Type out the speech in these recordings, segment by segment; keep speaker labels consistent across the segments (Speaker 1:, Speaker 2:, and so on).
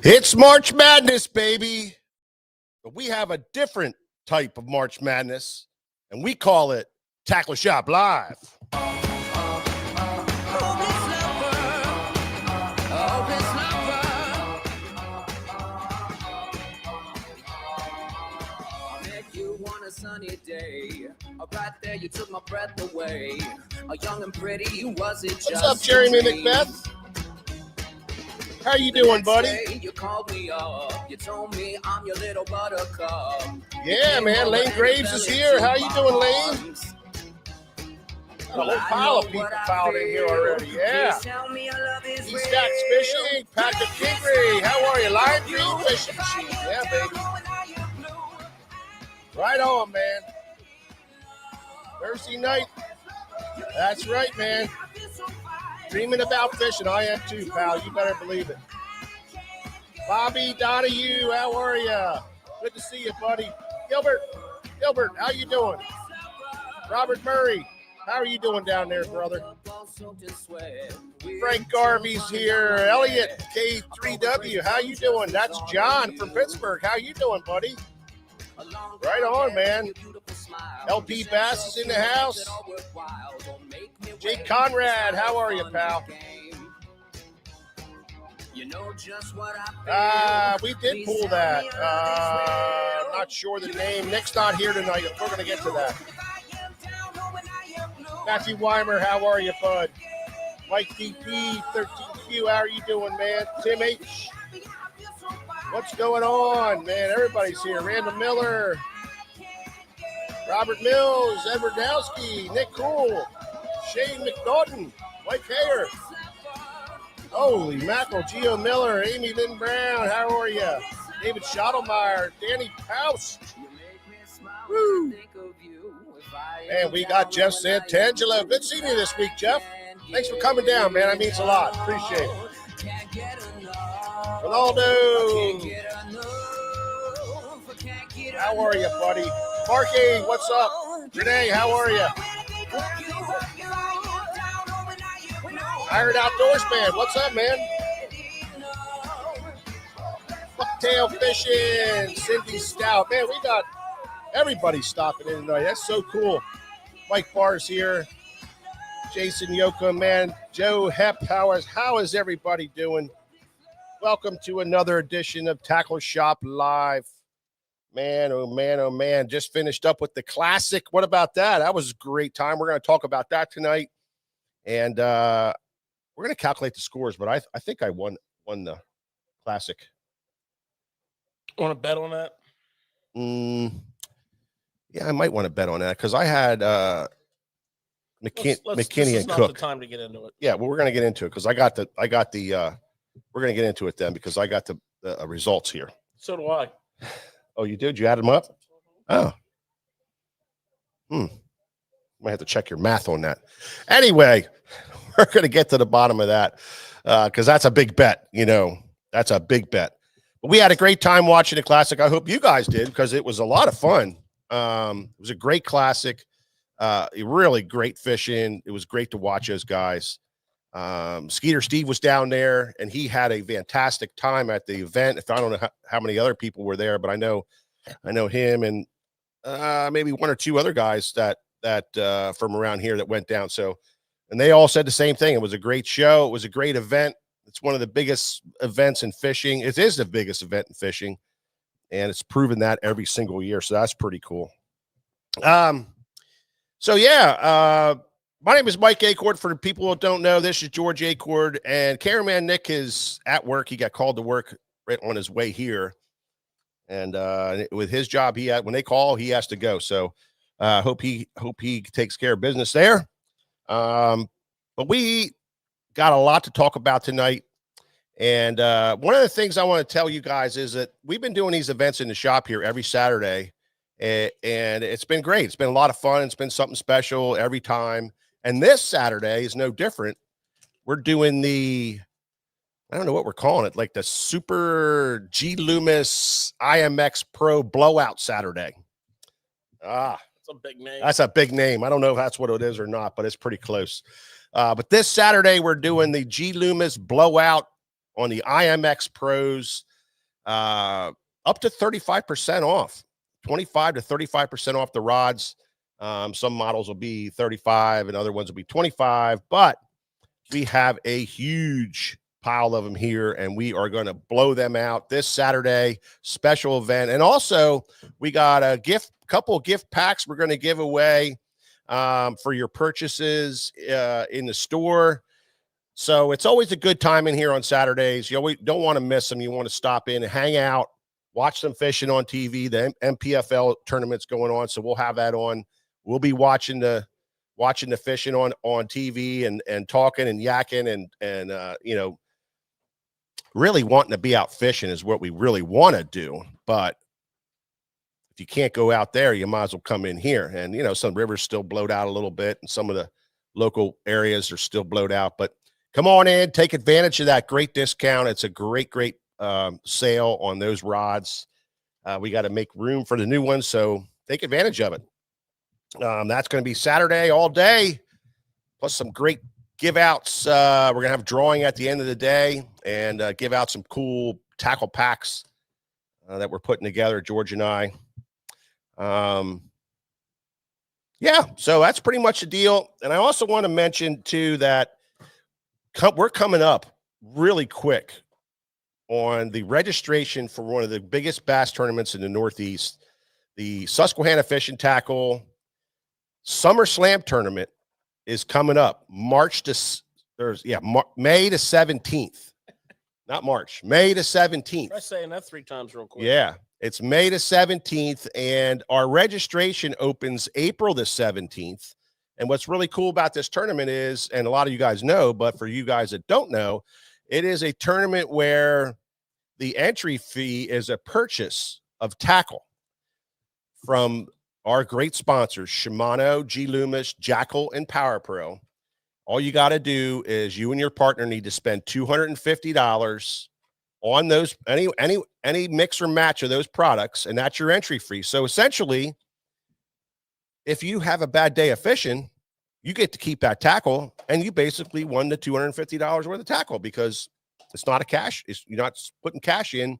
Speaker 1: It's March Madness, baby. But we have a different type of March Madness, and we call it Tackle Shop Live.
Speaker 2: Sunny day, right there you took my breath away. A young and pretty, was it just
Speaker 1: What's up, Jeremy Macbeth? How you doing, buddy?
Speaker 2: You called me up, you told me I'm your little buttercup.
Speaker 1: Yeah, man, Lane Graves is here. How you doing, Lane? Got a whole pile of people filed in here already. Yeah. East Stacks Fishing, Patrick Kingry. How are you? Live Green Fishing Machine. Yeah, baby. Right on, man. Thursday night. That's right, man. Dreaming about fishing. I am too, pal. You better believe it. Bobby Donahue, how are you? Good to see you, buddy. Gilbert, how you doing? Robert Murray, how are you doing down there, brother? Frank Garvey's here. Elliot, K3W, how you doing? That's John from Pittsburgh. How you doing, buddy? Right on, man. LP Bass is in the house. Jake Conrad, how are you, pal? We did pull that. I'm not sure the name. Nick's not here tonight. We're going to get to that. Matthew Weimer, how are you, bud? Mike DP, 13Q, how are you doing, man? Tim H. What's going on, man? Everybody's here. Randall Miller, Robert Mills, Edward Dowski, Nick Cool, Shane McNaughton, Mike Hayer. Holy mackerel, Gio Miller, Amy Lynn Brown, how are you? David Schottlemeyer, Danny Paus. Woo! And we got Jeff Santangelo. Good seeing you this week, Jeff. Thanks for coming down, man. That means a lot. Appreciate it. Ronaldo, how are you, buddy? Marky, what's up? Renee, how are you? Iron Outdoors Man, what's up, man? Bucktail Fishing, Cindy Stout. Man, we got everybody stopping in tonight. That's so cool. Mike Barr's here. Jason Yoka, man. Joe Hepp, how is everybody doing? Welcome to another edition of Tackle Shop Live. Man, oh man, oh man. Just finished up with the Classic. What about that? That was a great time. We're going to talk about that tonight. And we're going to calculate the scores, but I think I won the Classic.
Speaker 3: Want to bet on that?
Speaker 1: Yeah, I might want to bet on that because I had McKinney and Cook.
Speaker 3: Not the time to get into it.
Speaker 1: Yeah, well, we're going to get into it because we're going to get into it then because I got the results here.
Speaker 3: So do I.
Speaker 1: Oh, you did? You added them up? Oh. Might have to check your math on that. Anyway, we're going to get to the bottom of that because that's a big bet. You know, that's a big bet. But we had a great time watching the Classic. I hope you guys did because it was a lot of fun. It was a great Classic. Really great fishing. It was great to watch those guys. Skeeter Steve was down there and he had a fantastic time at the event. If I don't know how many other people were there, but I know him and maybe one or two other guys that from around here that went down. So, and they all said the same thing. It was a great show. It was a great event. It's one of the biggest events in fishing. It is the biggest event in fishing, and it's proven that every single year. So that's pretty cool. So yeah, my name is Mike Acord. For the people who don't know, this is George Acord, and cameraman Nick is at work. He got called to work right on his way here, and with his job, when they call, he has to go. So hope he takes care of business there. But we got a lot to talk about tonight, and one of the things I want to tell you guys is that we've been doing these events in the shop here every Saturday, and it's been great. It's been a lot of fun. It's been something special every time. And this Saturday is no different. We're doing I don't know what we're calling it, like the Super G Loomis IMX Pro Blowout Saturday.
Speaker 3: That's a big name.
Speaker 1: That's a big name. I don't know if that's what it is or not, but it's pretty close. But this Saturday, we're doing the G Loomis Blowout on the IMX Pros. up to 35% off, 25 to 35% off the rods. Some models will be 35 and other ones will be 25, but we have a huge pile of them here and we are going to blow them out this Saturday special event. And also we got a couple of gift packs we're going to give away for your purchases in the store. So it's always a good time in here on Saturdays. You always don't want to miss them. You want to stop in and hang out, watch some fishing on TV. The MPFL tournament's going on, so we'll have that on. We'll be watching the fishing on TV and talking and yakking and you know, really wanting to be out fishing is what we really want to do. But if you can't go out there, you might as well come in here. And, you know, some rivers still blowed out a little bit and some of the local areas are still blowed out. But come on in, take advantage of that great discount. It's a great sale on those rods. We got to make room for the new ones, so take advantage of it. That's going to be Saturday all day, plus some great give outs. We're going to have drawing at the end of the day and give out some cool tackle packs that we're putting together, George and I. Yeah, so that's pretty much the deal. And I also want to mention too that we're coming up really quick on the registration for one of the biggest bass tournaments in the Northeast, the Susquehanna Fish and Tackle Summer Slam Tournament is coming up May the 17th, not March, May the 17th.
Speaker 3: Try saying that 3 times real quick.
Speaker 1: Yeah, it's May the 17th, and our registration opens April the 17th. And what's really cool about this tournament is, and a lot of you guys know, but for you guys that don't know, it is a tournament where the entry fee is a purchase of tackle from our great sponsors, Shimano, G Loomis, Jackal, and Power Pro. All you got to do is you and your partner need to spend $250 on those, any mix or match of those products, and that's your entry fee. So essentially, if you have a bad day of fishing, you get to keep that tackle, and you basically won the $250 worth of tackle because it's not a cash. You're not putting cash in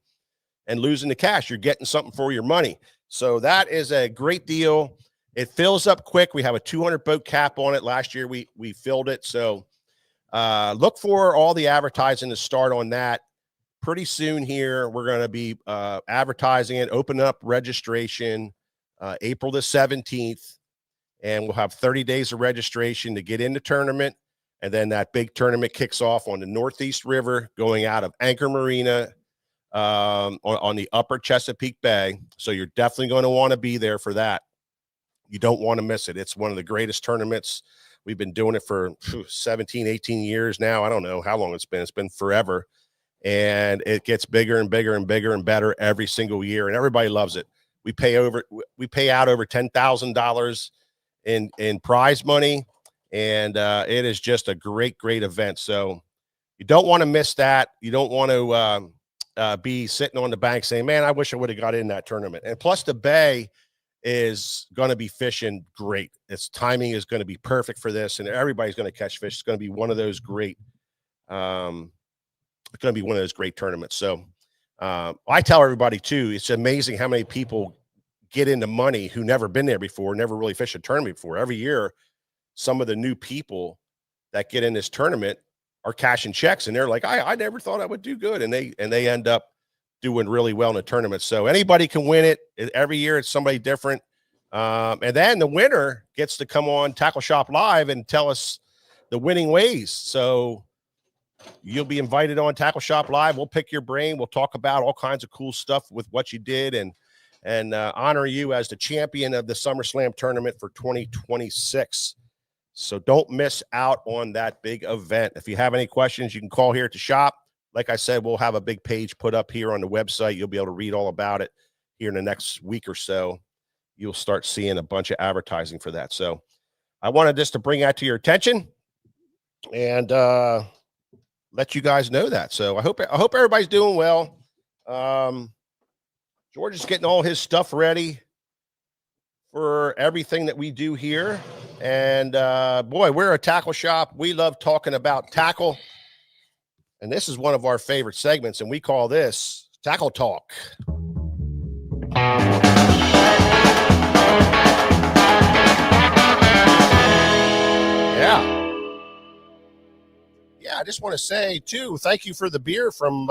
Speaker 1: and losing the cash. You're getting something for your money. So that is a great deal. It fills up quick. We have a 200 boat cap on it. Last year we filled it. So look for all the advertising to start on that pretty soon here. We're going to be advertising it, open up registration April the 17th, and we'll have 30 days of registration to get in the tournament. And then that big tournament kicks off on the Northeast River going out of Anchor Marina on the upper Chesapeake Bay. So you're definitely going to want to be there for that. You don't want to miss it. It's one of the greatest tournaments. We've been doing it for 17, 18 years now. I don't know how long it's been. It's been forever. And it gets bigger and bigger and bigger and better every single year. And everybody loves it. We pay out over $10,000 in prize money. And it is just a great event. So you don't want to miss that. You don't want to be sitting on the bank saying, man, I wish I would have got in that tournament. And plus the bay is going to be fishing great. Its timing is going to be perfect for this, and everybody's going to catch fish. It's going to be one of those great tournaments. So I tell everybody too, it's amazing how many people get into money who never been there before, never really fished a tournament before. Every year, some of the new people that get in this tournament are cashing checks, and they're like, I never thought I would do good. And they end up doing really well in the tournament. So anybody can win it. Every year it's somebody different. And then the winner gets to come on Tackle Shop Live and tell us the winning ways. So you'll be invited on Tackle Shop Live. We'll pick your brain. We'll talk about all kinds of cool stuff with what you did and honor you as the champion of the SummerSlam tournament for 2026. So don't miss out on that big event. If you have any questions, you can call here at the shop. Like I said, we'll have a big page put up here on the website. You'll be able to read all about it here in the next week or so. You'll start seeing a bunch of advertising for that. So I wanted just to bring that to your attention and let you guys know that. So I hope everybody's doing well. George is getting all his stuff ready for everything that we do here. And boy, we're a tackle shop. We love talking about tackle. And this is one of our favorite segments, and we call this Tackle Talk. Yeah, I just want to say too, thank you for the beer from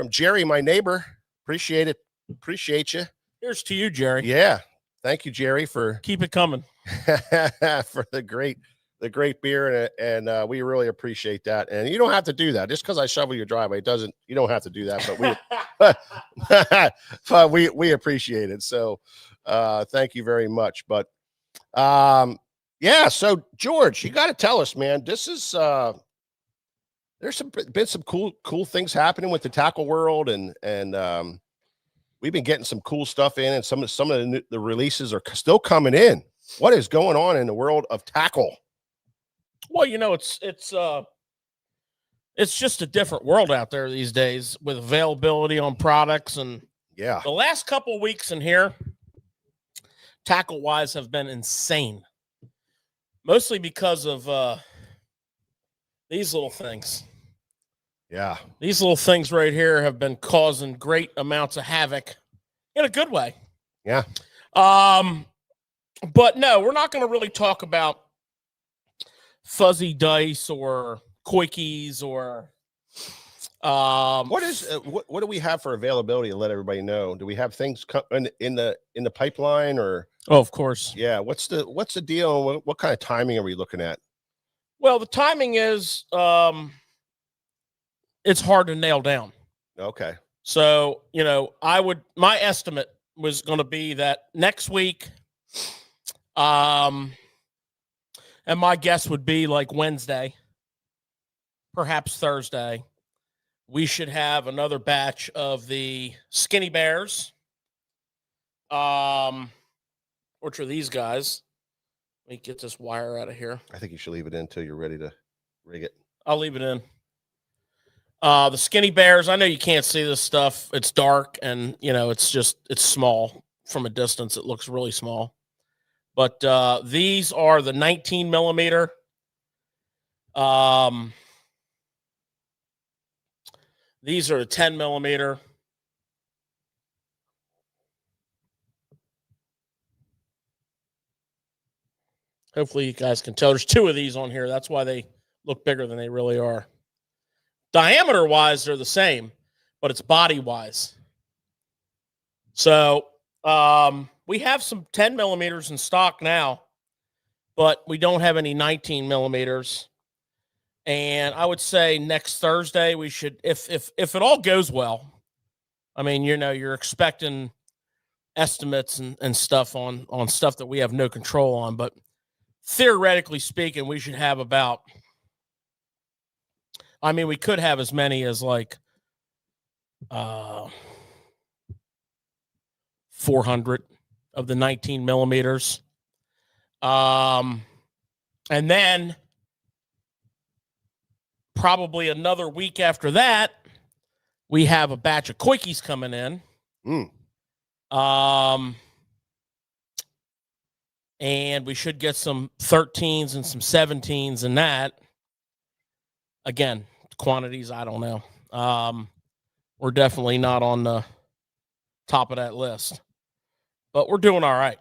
Speaker 1: Jerry, my neighbor. Appreciate it. Appreciate you.
Speaker 3: Here's to you, Jerry.
Speaker 1: Yeah. Thank you, Jerry, for
Speaker 3: keep it coming.
Speaker 1: For the great beer, and we really appreciate that. And you don't have to do that just because I shovel your driveway. You don't have to do that, but we appreciate it. So thank you very much. But yeah, so George, you got to tell us, man. This is there's been some cool things happening with the tackle world, and we've been getting some cool stuff in, and some of the releases are still coming in. What is going on in the world of tackle?
Speaker 3: Well, it's just a different world out there these days with availability on products, and
Speaker 1: yeah,
Speaker 3: the last couple of weeks in here, tackle wise, have been insane. Mostly because of these little things.
Speaker 1: Yeah.
Speaker 3: These little things right here have been causing great amounts of havoc in a good way.
Speaker 1: Yeah.
Speaker 3: But no, we're not going to really talk about fuzzy dice or quickies or
Speaker 1: what do we have for availability to let everybody know? Do we have things in the pipeline, or?
Speaker 3: Oh, of course.
Speaker 1: Yeah. What's the deal? What kind of timing are we looking at?
Speaker 3: Well, the timing is it's hard to nail down.
Speaker 1: Okay.
Speaker 3: So, my estimate was going to be that next week, and my guess would be like Wednesday, perhaps Thursday, we should have another batch of the Skinny Bears, which are these guys. Let me get this wire out of here.
Speaker 1: I think you should leave it in until you're ready to rig it.
Speaker 3: I'll leave it in. The Skinny Bears, I know you can't see this stuff. It's dark, and, it's small. From a distance, it looks really small. But these are the 19 millimeter. These are the 10 millimeter. Hopefully you guys can tell. There's two of these on here. That's why they look bigger than they really are. Diameter-wise, they're the same, but it's body-wise. So we have some 10 millimeters in stock now, but we don't have any 19 millimeters. And I would say next Thursday we should, if it all goes well, I mean, you're expecting estimates and stuff on stuff that we have no control on, but theoretically speaking, we should have about, we could have as many as like 400 of the 19 millimeters. And then probably another week after that, we have a batch of quickies coming in. And we should get some 13s and some 17s in that. Again, quantities, I don't know. We're definitely not on the top of that list, but we're doing all right.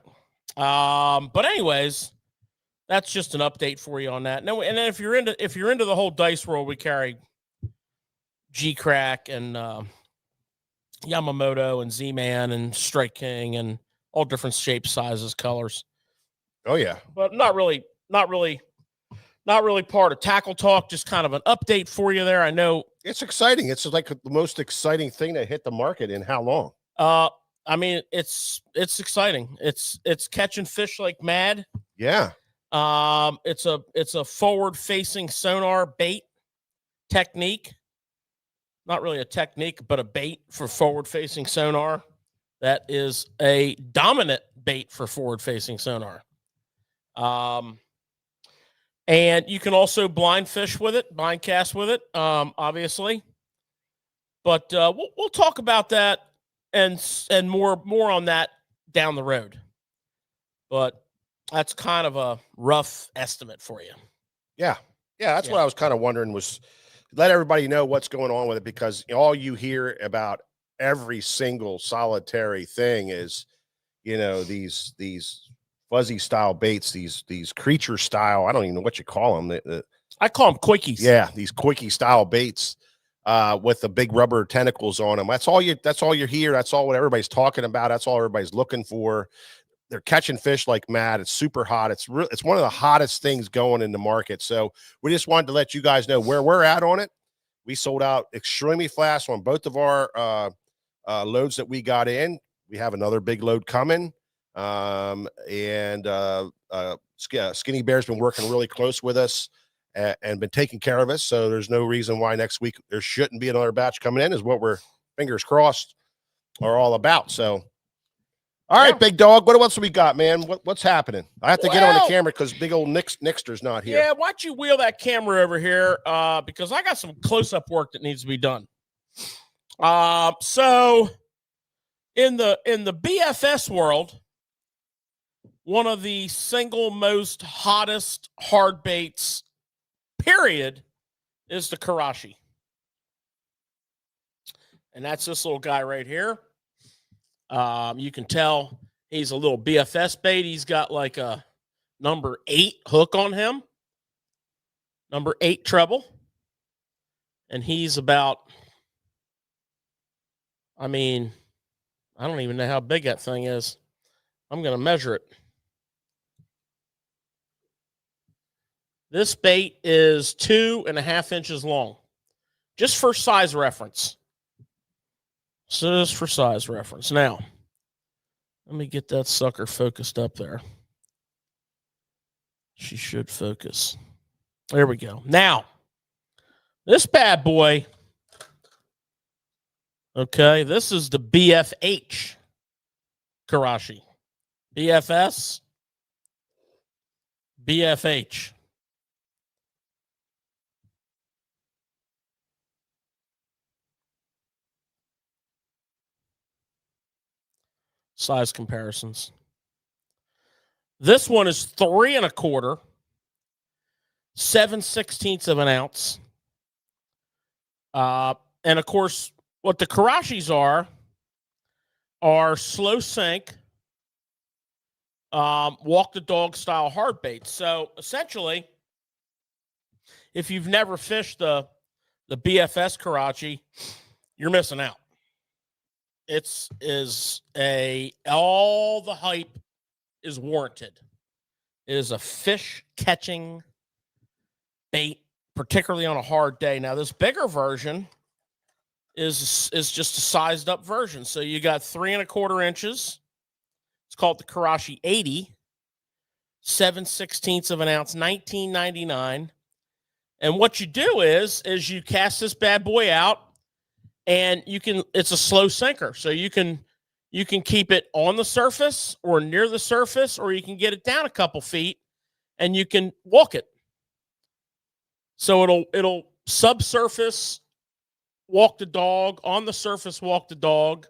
Speaker 3: But anyways, that's just an update for you on that. No, and then if you're into the whole dice world, we carry G-Crack and Yamamoto and Z-Man and Strike King and all different shapes, sizes, colors.
Speaker 1: Oh yeah,
Speaker 3: but not really part of Tackle Talk. Just kind of an update for you there. I know
Speaker 1: it's exciting. It's like the most exciting thing that hit the market in how long?
Speaker 3: It's exciting. It's catching fish like mad.
Speaker 1: Yeah.
Speaker 3: It's a forward-facing sonar bait technique. Not really a technique, but a bait for forward-facing sonar. That is a dominant bait for forward-facing sonar. And you can also blind fish with it, blind cast with it, obviously. But we'll talk about that and more on that down the road. But that's kind of a rough estimate for you.
Speaker 1: Yeah. That's what I was kind of wondering was let everybody know what's going on with it, because all you hear about every single solitary thing is, these fuzzy style baits, these creature style. I don't even know what you call them.
Speaker 3: I call them quickies.
Speaker 1: Yeah, these quickie style baits with the big rubber tentacles on them. That's all you hear. That's all what everybody's talking about. That's all everybody's looking for. They're catching fish like mad. It's super hot. It's one of the hottest things going in the market. So we just wanted to let you guys know where we're at on it. We sold out extremely fast on both of our loads that we got in. We have another big load coming. Skinny Bear's been working really close with us and been taking care of us. So there's no reason why next week there shouldn't be another batch coming in, is what we're, fingers crossed, are all about. So, all right, big dog, what else we got, man? What's happening? I have to get on the camera because big old Nixter's not here.
Speaker 3: Yeah, why don't you wheel that camera over here? Because I got some close-up work that needs to be done. So in the BFS world, one of the single most hottest hard baits, period, is the Karashi. And that's this little guy right here. You can tell he's a little BFS bait. He's got like a number 8 hook on him, number 8 treble. And he's about, I don't even know how big that thing is. I'm going to measure it. This bait is 2.5 inches long, just for size reference. So just for size reference. Now, let me get that sucker focused up there. She should focus. There we go. Now, this bad boy, okay, this is the BFH Karashi. BFS, BFH. Size comparisons. This one is 3 1/4, 7/16 of an ounce. And of course, what the Karashis are slow sink, walk the dog style hard baits. So essentially, if you've never fished the BFS Karachi, you're missing out. All the hype is warranted. It is a fish catching bait, particularly on a hard day. Now, this bigger version is just a sized up version. So you got 3 1/4 inches. It's called the Karashi 80, 7/16 of an ounce, $19.99. And what you do is you cast this bad boy out, and it's a slow sinker. So you can keep it on the surface or near the surface, or you can get it down a couple feet and you can walk it. So it'll subsurface walk the dog, on the surface walk the dog.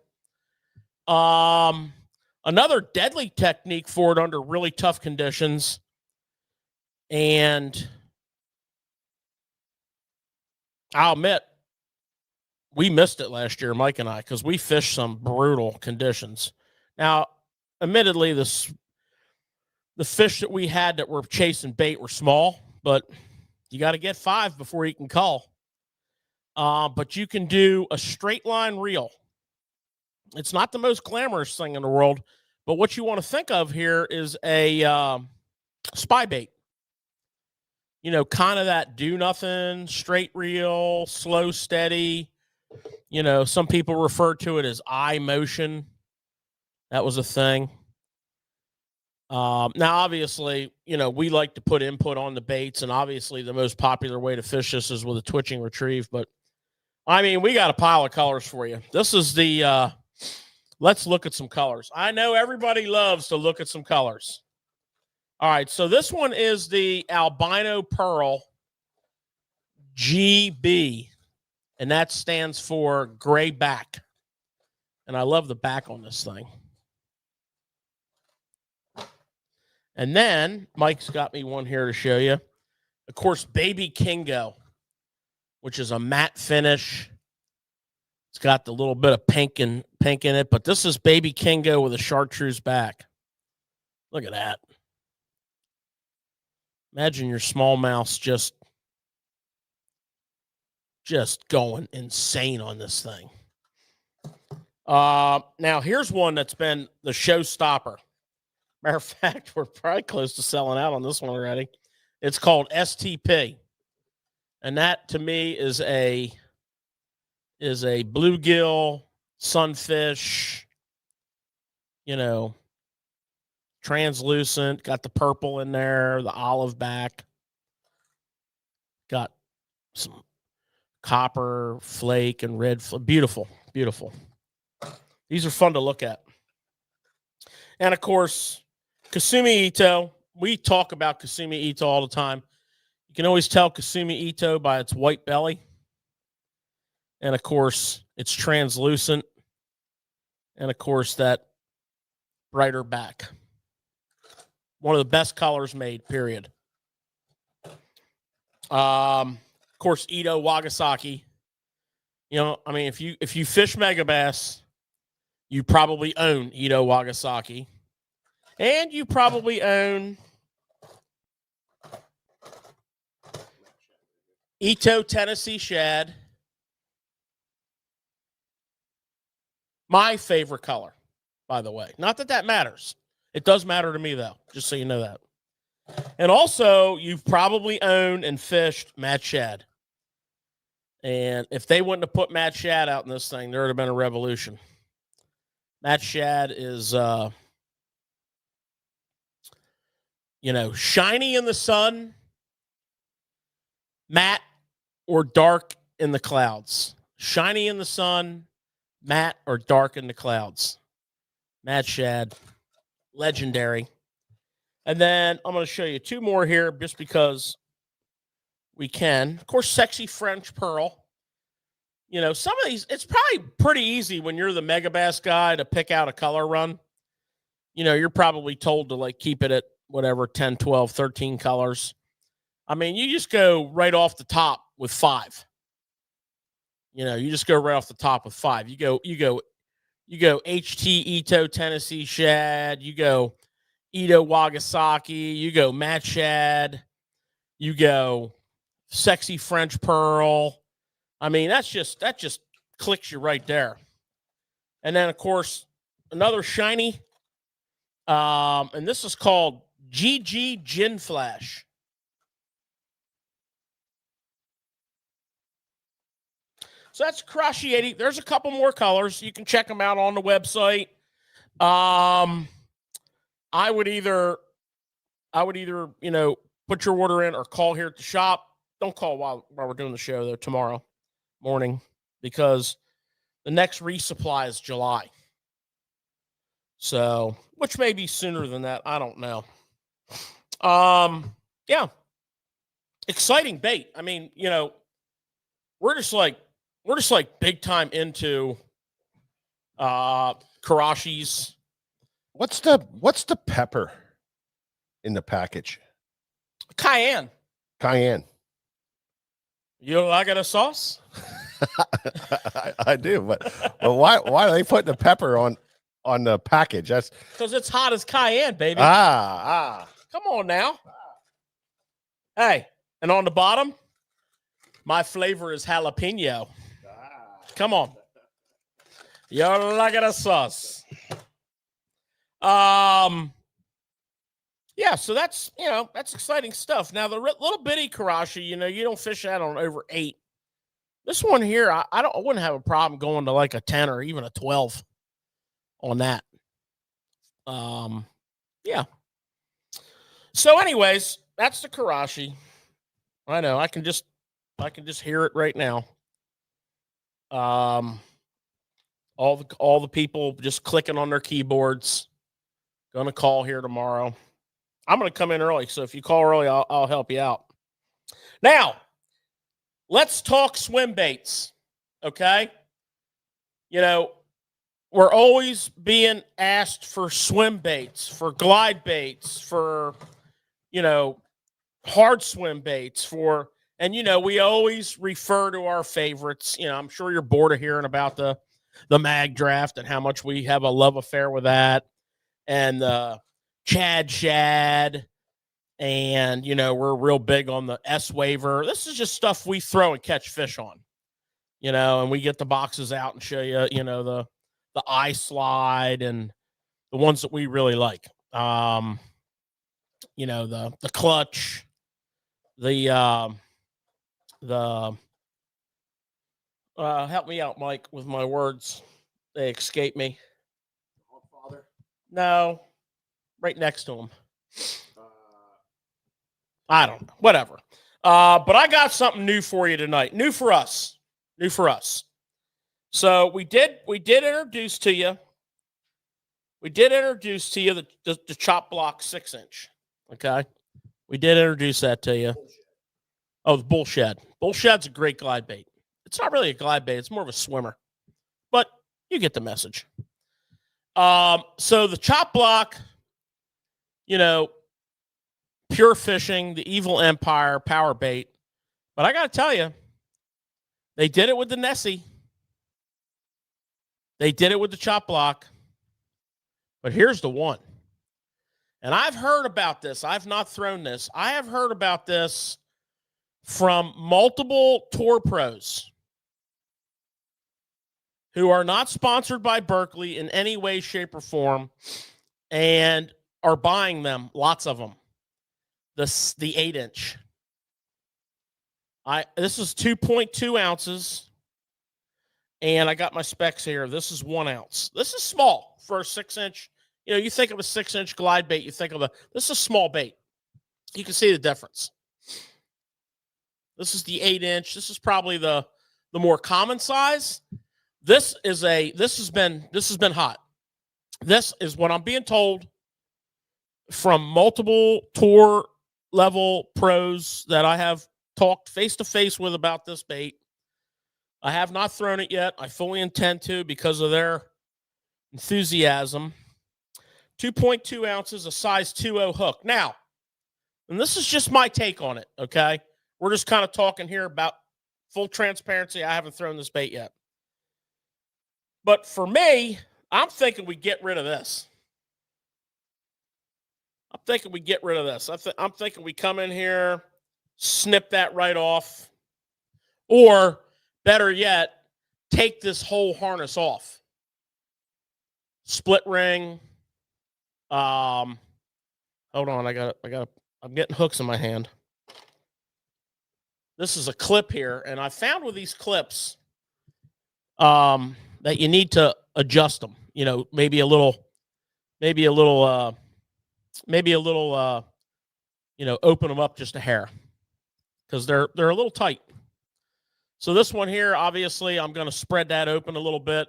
Speaker 3: Another deadly technique for it under really tough conditions. And I'll admit, we missed it last year, Mike and I, because we fished some brutal conditions. Now, admittedly, the fish that we had that were chasing bait were small, but you got to get 5 before you can call. But you can do a straight line reel. It's not the most glamorous thing in the world, but what you want to think of here is a spy bait. Kind of that do nothing, straight reel, slow, steady. Some people refer to it as eye motion. That was a thing. Now, obviously, we like to put input on the baits, and obviously the most popular way to fish this is with a twitching retrieve. But, we got a pile of colors for you. This is the let's look at some colors. I know everybody loves to look at some colors. All right, so this one is the Albino Pearl GB. And that stands for gray back. And I love the back on this thing. And then Mike's got me one here to show you. Of course, Baby Kingo. which is a matte finish. It's got the little bit of pink in it, but this is Baby Kingo with a chartreuse back. Look at that. Imagine your smallmouths just going insane on this thing. Now here's one that's been the showstopper. Matter of fact, we're probably close to selling out on this one already. It's called STP. And that to me is a bluegill, sunfish, translucent, got the purple in there, the olive back, got some copper flake and red beautiful, beautiful. These are fun to look at. And of course, Kasumi Ito. We talk about Kasumi Ito all the time. You can always tell Kasumi Ito by its white belly. And of course, it's translucent. And of course, that brighter back. One of the best colors made, period. Of course, Ito Wagasaki. If you fish megabass, you probably own Ito Wagasaki. And you probably own Ito Tennessee Shad. My favorite color, by the way. Not that matters. It does matter to me, though, just so you know that. And also, you've probably owned and fished Matt Shad. And if they wouldn't have put Matt Shad out in this thing, there would have been a revolution. Matt Shad is, shiny in the sun, matte or dark in the clouds. Shiny in the sun, matte or dark in the clouds. Matt Shad, legendary. And then I'm going to show you two more here just because we can. Of course, Sexy French Pearl. Some of these, it's probably pretty easy when you're the Megabass guy to pick out a color run. You're probably told to keep it at whatever, 10, 12, 13 colors. You just go right off the top with 5. You just go right off the top with 5. You go HT Ito Tennessee Shad. You go Ito Wagasaki. You go Matt Shad. You go Sexy French Pearl. That just clicks you right there. And then, of course, another shiny. And this is called GG Gin Flash. So that's Karashi 80. There's a couple more colors. You can check them out on the website. I would either, put your order in or call here at the shop. Don't call while we're doing the show, though, tomorrow morning, because the next resupply is July. So, which may be sooner than that. I don't know. Yeah. Exciting bait. We're just big time into Karashi's.
Speaker 1: What's the pepper in the package?
Speaker 3: Cayenne. You like it a sauce?
Speaker 1: I do, but why are they putting the pepper on the package? That's
Speaker 3: because it's hot as cayenne, baby. Come on now. Hey, and on the bottom, my flavor is jalapeno. Come on. You like it a sauce. Yeah, so that's exciting stuff. Now, the little bitty Karashi, you don't fish that on over 8. This one here, I wouldn't have a problem going to a 10 or even a 12 on that. Yeah. So, anyways, that's the Karashi. I know I can just hear it right now. All the people just clicking on their keyboards. Gonna call here tomorrow. I'm going to come in early, so if you call early, I'll help you out. Now, let's talk swim baits, okay? We're always being asked for swim baits, for glide baits, for, hard swim baits, for And, we always refer to our favorites. I'm sure you're bored of hearing about the mag draft and how much we have a love affair with that. And Chad Shad. And, we're real big on the S waiver. This is just stuff we throw and catch fish on, and we get the boxes out and show you, the eye slide and the ones that we really like. The clutch, the help me out, Mike, with my words. They escape me.
Speaker 1: Father?
Speaker 3: No, right next to him. I don't know. Whatever. But I got something new for you tonight. New for us. So we did introduce to you. We did introduce to you the chop block 6-inch. Okay. We did introduce that to you. Oh, the bullshed. Bullshed's a great glide bait. It's not really a glide bait. It's more of a swimmer. But you get the message. So the chop block, Pure Fishing, the Evil Empire, power bait. But I got to tell you, they did it with the Nessie. They did it with the chop block. But here's the one. And I've heard about this. I've not thrown this. I have heard about this from multiple tour pros who are not sponsored by Berkley in any way, shape, or form and are buying them, lots of them. The 8-inch. This is 2.2 ounces, and I got my specs here. This is 1 ounce. This is small for a 6-inch. You think of a 6-inch glide bait, you think of this is a small bait. You can see the difference. This is the 8-inch. This is probably the more common size. This has been hot. This is what I'm being told from multiple tour level pros that I have talked face to face with about this bait. I have not thrown it yet. I fully intend to because of their enthusiasm. 2.2 ounces, a size 2.0 hook. Now, and this is just my take on it, okay? We're just kind of talking here about full transparency. I haven't thrown this bait yet. But for me, I'm thinking we get rid of this. I'm thinking we come in here, snip that right off, or better yet, take this whole harness off. Split ring. Hold on, I'm getting hooks in my hand. This is a clip here, and I found with these clips that you need to adjust them. Maybe a little, open them up just a hair because they're a little tight. So this one here, obviously, I'm going to spread that open a little bit.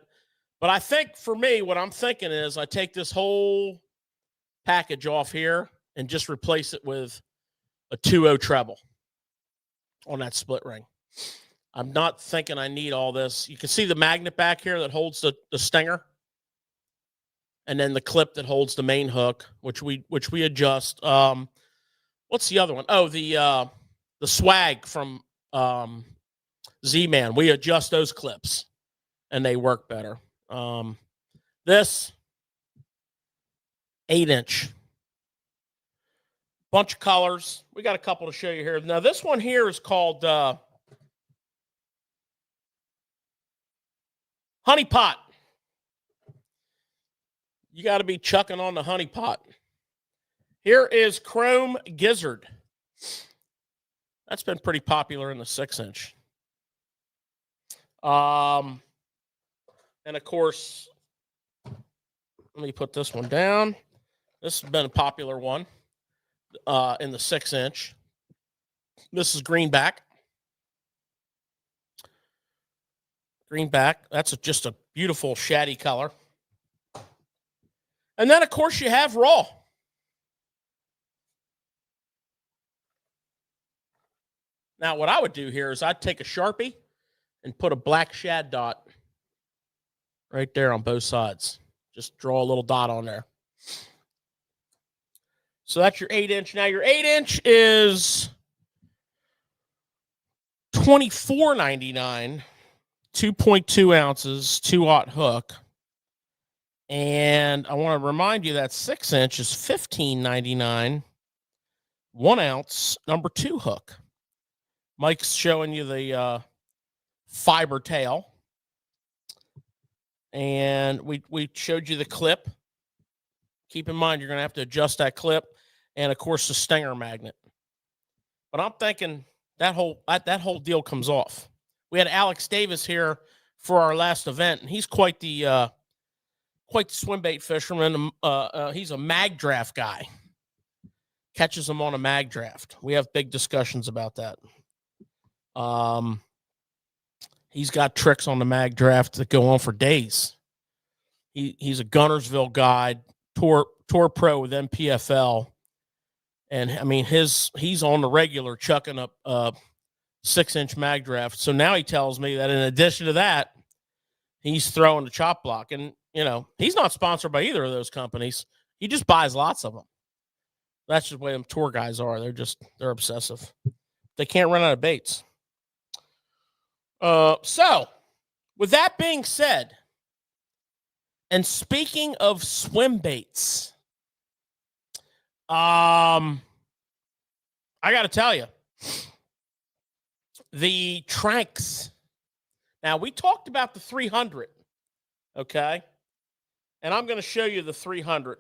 Speaker 3: But I think for me, what I'm thinking is I take this whole package off here and just replace it with a 2.0 treble on that split ring. I'm not thinking I need all this. You can see the magnet back here that holds the stinger. And then the clip that holds the main hook, which we adjust. What's the other one? Oh, the swag from Z-Man. We adjust those clips, and they work better. This 8-inch, bunch of colors. We got a couple to show you here. Now this one here is called Honey Pot. You got to be chucking on the honey pot. Here is Chrome Gizzard. That's been pretty popular in the 6-inch. And of course, let me put this one down. This has been a popular one in the 6-inch. This is Greenback. Greenback. That's just a beautiful shaddy color. And then, of course, you have Raw. Now, what I would do here is I'd take a Sharpie and put a black shad dot right there on both sides. Just draw a little dot on there. So that's your 8-inch. Now, your 8-inch is $24.99, 2.2 ounces, 2/0 hook. And I want to remind you that 6-inch is $15.99, 1 ounce, number 2 hook. Mike's showing you the fiber tail. And we showed you the clip. Keep in mind, you're going to have to adjust that clip. And, of course, the stinger magnet. But I'm thinking that whole deal comes off. We had Alex Davis here for our last event, and he's quite the swimbait fisherman. He's a mag draft guy. Catches them on a mag draft. We have big discussions about that. He's got tricks on the mag draft that go on for days. He's a Gunnersville guy, tour pro with MPFL. And I mean, he's on the regular chucking up 6-inch mag draft. So now he tells me that in addition to that, he's throwing the chop block. And, you know, he's not sponsored by either of those companies. He just buys lots of them. That's just the way them tour guys are. They're obsessive. They can't run out of baits. So with that being said, and speaking of swim baits, I got to tell you, the Tranks. Now, we talked about the 300, okay? And I'm going to show you the 300.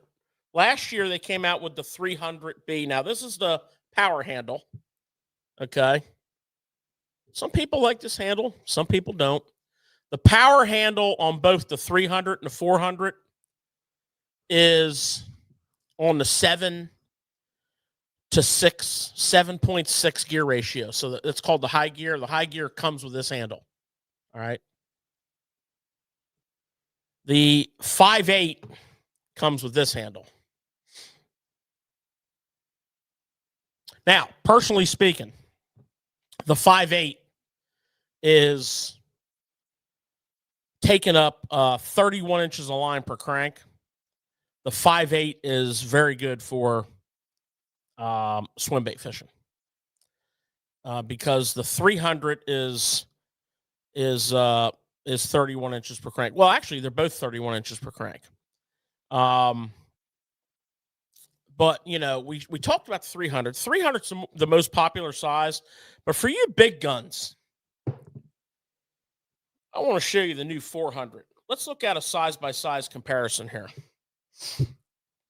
Speaker 3: Last year, they came out with the 300B. Now, this is the power handle, okay? Some people like this handle. Some people don't. The power handle on both the 300 and the 400 is on the 7.6 gear ratio. So it's called the high gear. The high gear comes with this handle. All right. The 5.8 comes with this handle. Now, personally speaking, the 5.8 is taking up 31 inches of line per crank. The 5.8 is very good for swim bait fishing because the 300 is 31 inches per crank. Well, actually, they're both 31 inches per crank. But, you know, we talked about the 300. 300 is the most popular size. But for you big guns, I want to show you the new 400. Let's look at a size-by-size comparison here.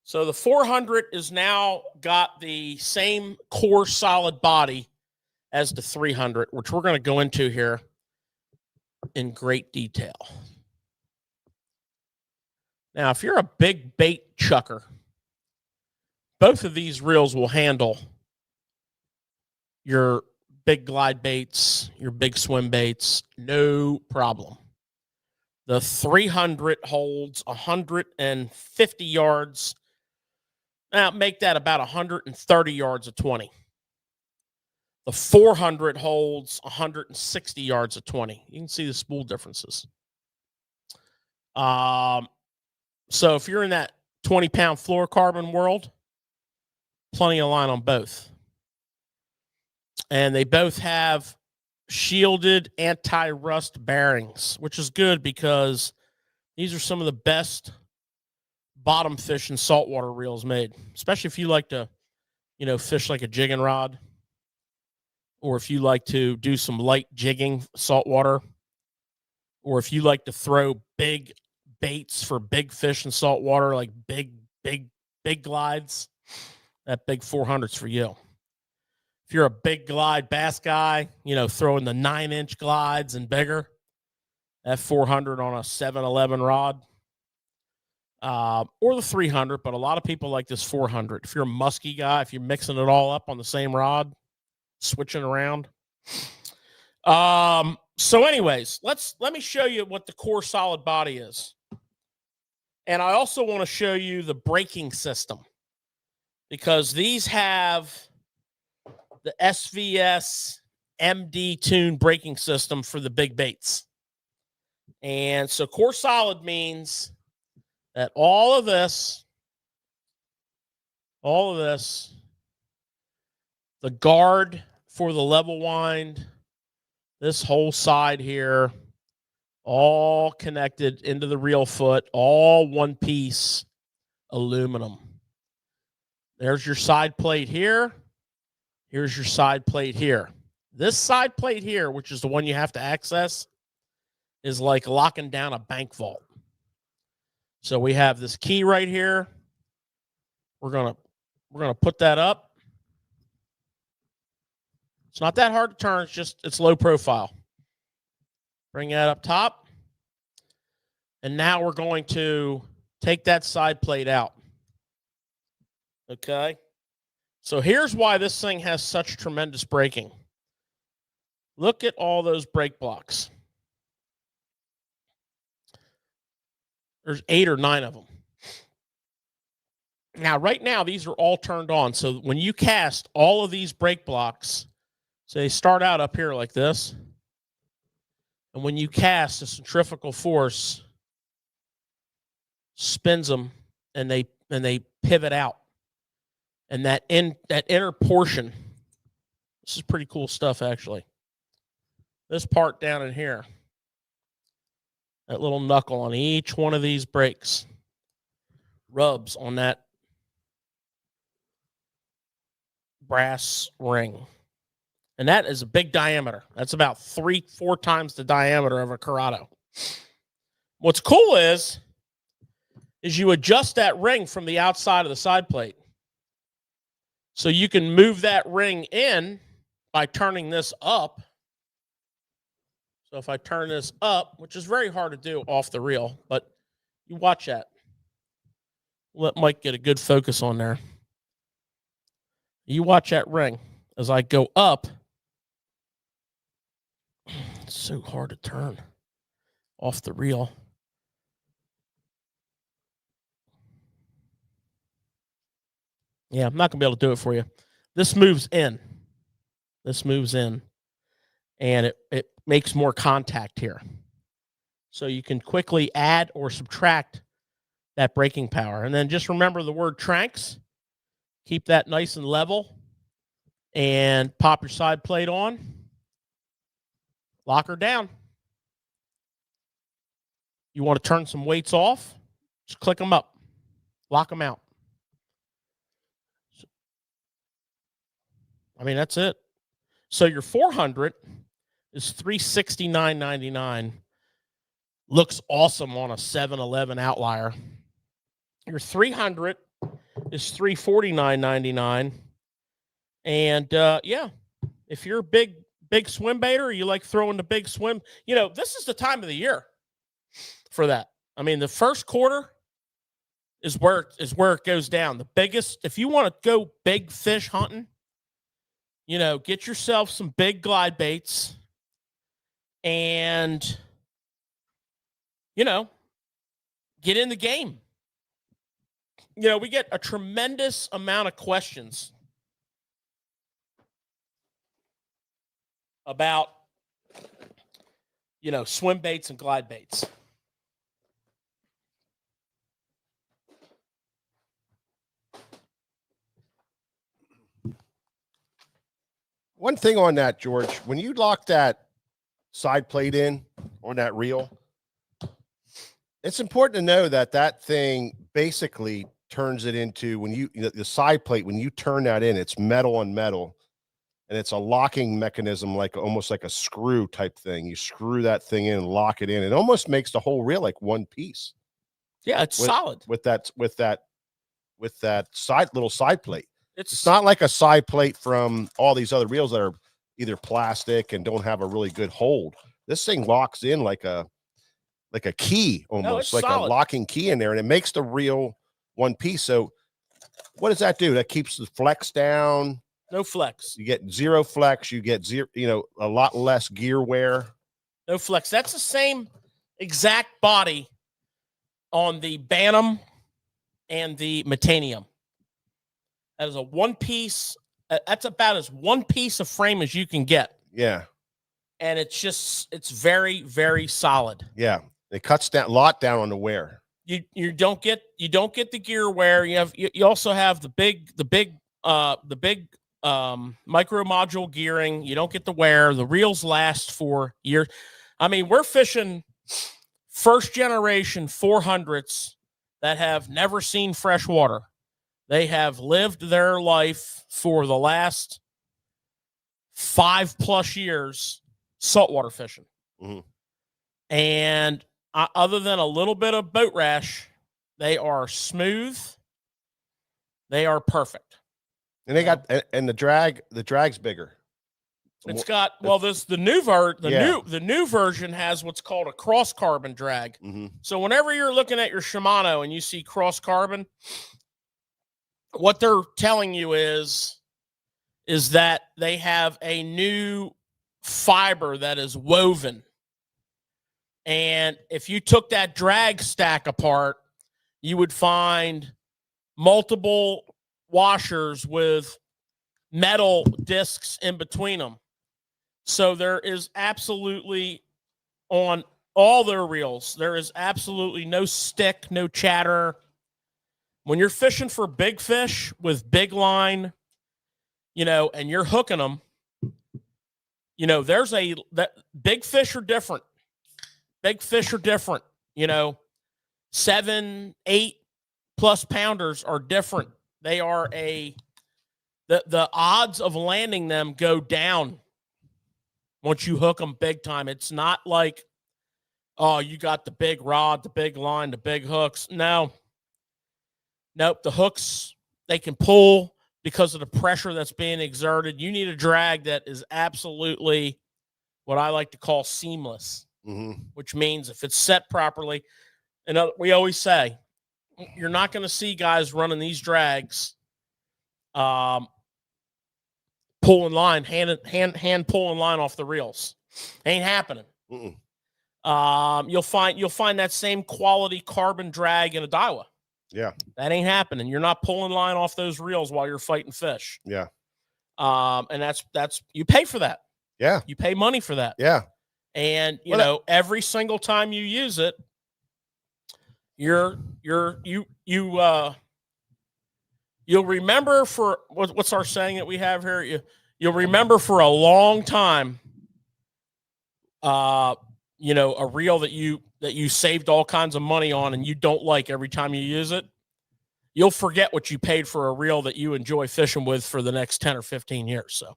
Speaker 3: So the 400 is now got the same core solid body as the 300, which we're going to go into here in great detail. Now, if you're a big bait chucker, both of these reels will handle your big glide baits, your big swim baits, no problem. The 300 holds 150 yards. Now, make that about 130 yards of 20. The 400 holds 160 yards of 20. You can see the spool differences. So if you're in that 20-pound fluorocarbon world, plenty of line on both. And they both have shielded anti-rust bearings, which is good because these are some of the best bottom fish and saltwater reels made, especially if you like to, you know, fish like a jigging rod, or if you like to do some light jigging saltwater, or if you like to throw big baits for big fish in saltwater, like big glides, that big 400's for you. If you're a big glide bass guy, you know, throwing the 9-inch glides and bigger, that 400 on a 7-11 rod, or the 300, but a lot of people like this 400. If you're a musky guy, if you're mixing it all up on the same rod, switching around. So anyways, let me show you what the core solid body is. And I also want to show you the braking system, because these have the SVS MD tune braking system for the big baits. And so core solid means that all of this, the guard for the level wind, This whole side here, all connected into the reel foot, all one piece aluminum. There's your side plate here. Here's your side plate here. This side plate here, which is the one you have to access, is like locking down a bank vault. So we have this key right here. We're gonna put that up. It's not that hard to turn. It's low profile. Bring that up top. And now we're going to take that side plate out. Okay. So here's why this thing has such tremendous braking. Look at all those brake blocks. There's 8 or 9 of them. Now, right now, these are all turned on. So when you cast all of these brake blocks, so they start out up here like this. And when you cast, the centrifugal force spins them and they pivot out. And that inner portion, this is pretty cool stuff, actually. This part down in here, that little knuckle on each one of these brakes rubs on that brass ring. And that is a big diameter. That's about 3-4 times the diameter of a Corrado. What's cool is you adjust that ring from the outside of the side plate. So you can move that ring in by turning this up. So if I turn this up, which is very hard to do off the reel, but you watch that. Let Mike get a good focus on there. You watch that ring as I go up. It's so hard to turn off the reel. Yeah, I'm not going to be able to do it for you. This moves in. This moves in. And it makes more contact here. So you can quickly add or subtract that braking power. And then just remember the word tranks. Keep that nice and level. And pop your side plate on. Lock her down. You want to turn some weights off? Just click them up. Lock them out. I mean, that's it. So your 400 is $369.99. Looks awesome on a 7-Eleven outlier. Your 300 is $349.99. And yeah, if you're a big swim baiter, you like throwing the big swim, this is the time of the year for that. I mean, the first quarter is where it goes down. The biggest, if you want to go big fish hunting, get yourself some big glide baits and, get in the game. We get a tremendous amount of questions about, swim baits and glide baits.
Speaker 1: One thing on that, George, when you lock that side plate in on that reel, it's important to know that thing basically turns it into the side plate, when you turn that in, it's metal on metal, and it's a locking mechanism, almost like a screw type thing. You screw that thing in and lock it in. It almost makes the whole reel like one piece.
Speaker 3: Yeah, it's solid
Speaker 1: with that little side plate. It's not like a side plate from all these other reels that are either plastic and don't have a really good hold. This thing locks in like a key, almost like solid. A locking key in there, and it makes the reel one piece. So what does that do? That keeps the flex down.
Speaker 3: No flex.
Speaker 1: You get zero flex. You get zero, a lot less gear wear.
Speaker 3: No flex. That's the same exact body on the Bantam and the Metanium. That is a one piece. That's about as one piece of frame as you can get.
Speaker 1: Yeah.
Speaker 3: And it's very, very solid.
Speaker 1: Yeah. It cuts that lot down on the wear.
Speaker 3: You don't get the gear wear. You also have the big micro module gearing. You don't get the wear. The reels last for years. I mean, we're fishing first generation 400s that have never seen fresh water. They have lived their life for the last 5+ years saltwater fishing.
Speaker 1: Mm-hmm.
Speaker 3: And other than a little bit of boat rash, they are smooth. They are perfect.
Speaker 1: And they got and the drag's bigger.
Speaker 3: It's got the new version has what's called a cross carbon drag.
Speaker 1: Mm-hmm.
Speaker 3: So whenever you're looking at your Shimano and you see cross carbon, what they're telling you is that they have a new fiber that is woven. And if you took that drag stack apart, you would find multiple washers with metal discs in between them. So there is absolutely, on all their reels, there is absolutely no stick, no chatter. When you're fishing for big fish with big line, and you're hooking them, big fish are different. Big fish are different. 7, 8+ pounders are different. They are the odds of landing them go down once you hook them big time. It's not like, oh, you got the big rod, the big line, the big hooks. No. Nope. The hooks, they can pull because of the pressure that's being exerted. You need a drag that is absolutely what I like to call seamless, which means if it's set properly, and we always say, you're not going to see guys running these drags pulling line, hand pulling line off the reels. Ain't happening. You'll find that same quality carbon drag in a Daiwa.
Speaker 1: Yeah.
Speaker 3: That ain't happening. You're not pulling line off those reels while you're fighting fish.
Speaker 1: Yeah.
Speaker 3: And that's you pay for that.
Speaker 1: Yeah.
Speaker 3: You pay money for that.
Speaker 1: Yeah.
Speaker 3: And every single time you use it, you'll remember for what's our saying that we have here? You'll remember for a long time, a reel that you saved all kinds of money on and you don't like every time you use it. You'll forget what you paid for a reel that you enjoy fishing with for the next 10 or 15 years. So,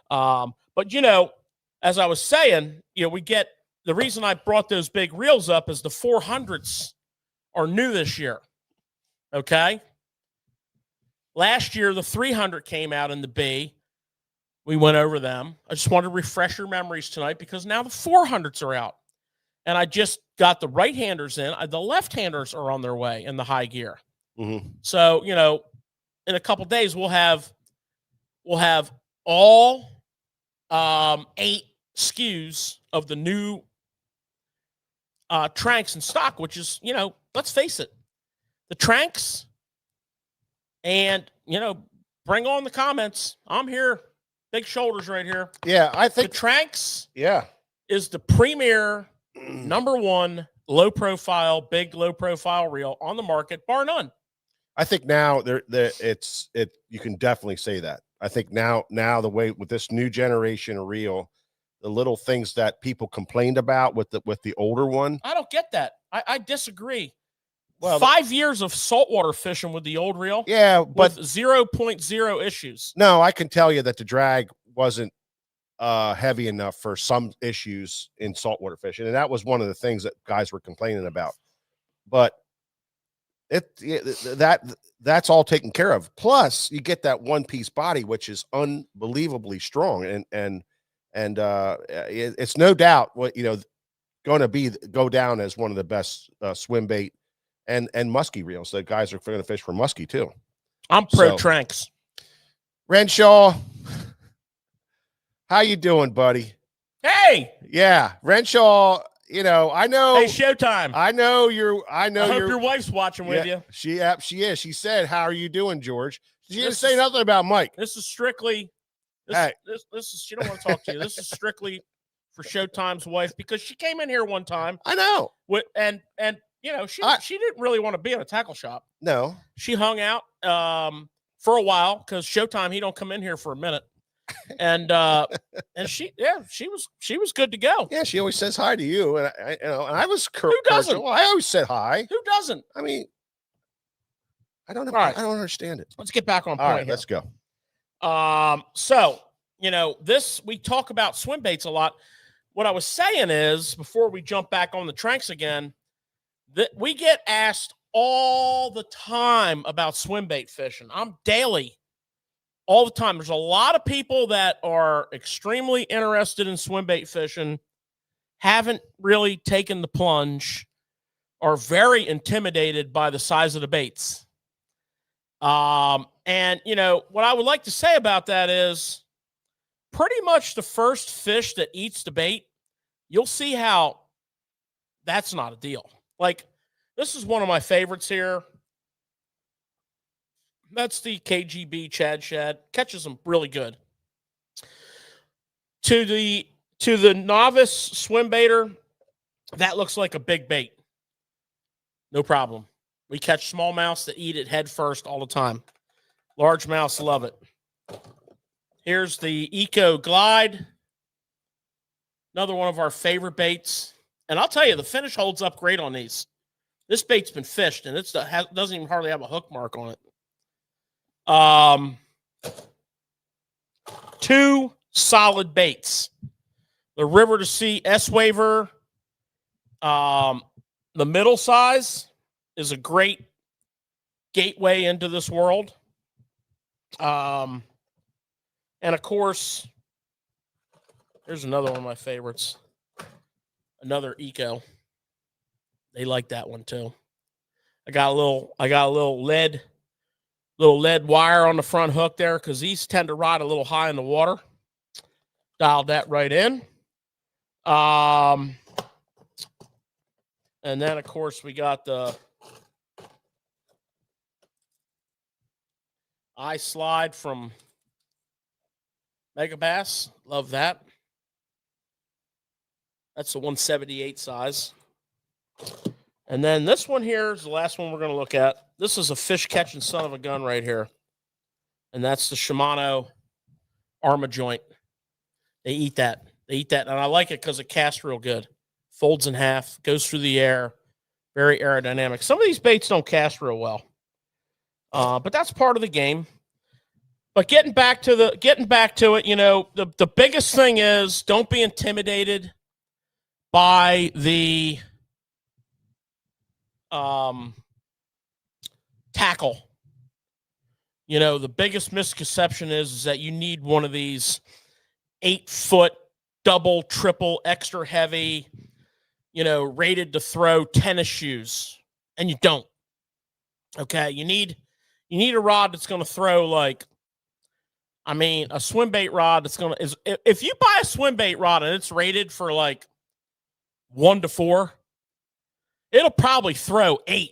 Speaker 3: but as I was saying, we get the reason I brought those big reels up is the 400s are new this year. Okay. Last year, the 300 came out in the B. We went over them. I just wanted to refresh your memories tonight because now the 400s are out. And I just got the right-handers in. The left-handers are on their way in the high gear.
Speaker 1: Mm-hmm.
Speaker 3: So, in a couple days, we'll have all 8 SKUs of the new Tranks in stock, which is, let's face it, the Tranks and, bring on the comments. I'm here. Big shoulders right here.
Speaker 1: Yeah, I think
Speaker 3: the Tranks
Speaker 1: is
Speaker 3: the premier #1 low profile reel on the market, bar none.
Speaker 1: I think now you can definitely say that. I think now the way with this new generation of reel, the little things that people complained about with the older one.
Speaker 3: I don't get that. I disagree.
Speaker 1: Well,
Speaker 3: 5 years of saltwater fishing with the old reel.
Speaker 1: Yeah, but
Speaker 3: with 0.0 issues.
Speaker 1: No, I can tell you that the drag wasn't heavy enough for some issues in saltwater fishing, and that was one of the things that guys were complaining about. But that's all taken care of. Plus, you get that one-piece body, which is unbelievably strong, and it's no doubt what going to go down as one of the best Swimbait and muskie reels. The guys are going to fish for muskie too.
Speaker 3: I'm pro Tranks.
Speaker 1: Renshaw, how you doing, buddy?
Speaker 3: Hey,
Speaker 1: yeah, Renshaw. I know.
Speaker 3: Hey, Showtime.
Speaker 1: I hope
Speaker 3: your wife's watching with you.
Speaker 1: She is. She said, "How are you doing, George?" She didn't say nothing about Mike.
Speaker 3: This is strictly. This is. She don't want to talk to you. This is strictly for Showtime's wife because she came in here one time.
Speaker 1: I know.
Speaker 3: And she didn't really want to be in a tackle shop.
Speaker 1: No.
Speaker 3: She hung out for a while because Showtime, he don't come in here for a minute. And she was good to go.
Speaker 1: Yeah, she always says hi to you, and I was
Speaker 3: Who doesn't?
Speaker 1: cordial. I always said hi.
Speaker 3: Who doesn't?
Speaker 1: I mean, I don't know.
Speaker 3: Right.
Speaker 1: I don't understand it.
Speaker 3: Let's get back on point.
Speaker 1: All right,
Speaker 3: here.
Speaker 1: let's go.
Speaker 3: So we talk about swim baits a lot. What I was saying is, before we jump back on the tranks again, that we get asked all the time about swim bait fishing. I'm daily, all the time. There's a lot of people that are extremely interested in swim bait fishing, haven't really taken the plunge, are very intimidated by the size of the baits. And what I would like to say about that is pretty much the first fish that eats the bait, you'll see how that's not a deal. Like, this is one of my favorites here. That's the KGB Chad Shad. Catches them really good. To the novice swim baiter, that looks like a big bait. No problem. We catch smallmouths that eat it head first all the time. Largemouths love it. Here's the Eco Glide. Another one of our favorite baits. And I'll tell you, the finish holds up great on these. This bait's been fished, and it doesn't even hardly have a hook mark on it. Two solid baits. The River to Sea S-Waver, the middle size, is a great gateway into this world. And of course, there's another one of my favorites. Another Eco. They like that one too. I got a little lead wire on the front hook there because these tend to ride a little high in the water. Dialed that right in. And then of course we got the eye slide from Mega Bass. Love that. That's the 178 size. And then this one here is the last one we're going to look at. This is a fish catching son of a gun right here. And that's the Shimano Arma joint. They eat that. And I like it because it casts real good. Folds in half, goes through the air. Very aerodynamic. Some of these baits don't cast real well. But that's part of the game. But getting back to it, the biggest thing is don't be intimidated by the tackle. The biggest misconception is that you need one of these 8-foot double, triple, extra heavy, rated to throw tennis shoes, and you don't. Okay, you need a rod that's going to throw a swim bait rod that's going to if you buy a swim bait rod and it's rated for 1 to 4, it'll probably throw 8.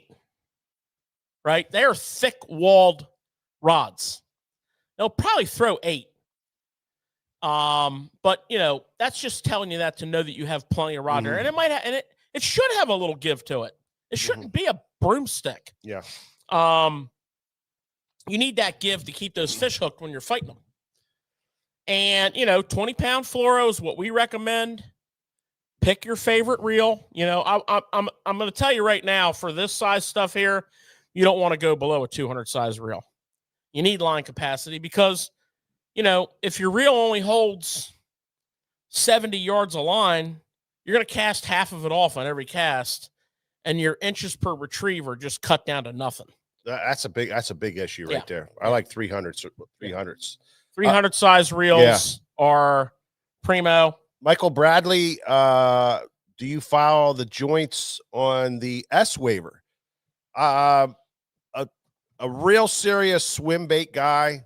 Speaker 3: Right? They're thick-walled rods. They'll probably throw 8. But that's just telling you that to know that you have plenty of rod there, and it might it should have a little give to it. It shouldn't be a broomstick.
Speaker 1: Yeah.
Speaker 3: You need that give to keep those fish hooked when you're fighting them. And 20-pound fluoro is what we recommend. Pick your favorite reel. I'm going to tell you right now, for this size stuff here, you don't want to go below a 200 size reel. You need line capacity because, if your reel only holds 70 yards of line, you're going to cast half of it off on every cast, and your inches per retrieve are just cut down to nothing.
Speaker 1: That's a big issue right there. I like 300s.
Speaker 3: 300 size reels are primo.
Speaker 1: Michael Bradley, do you file the joints on the S-Waver? A real serious swim bait guy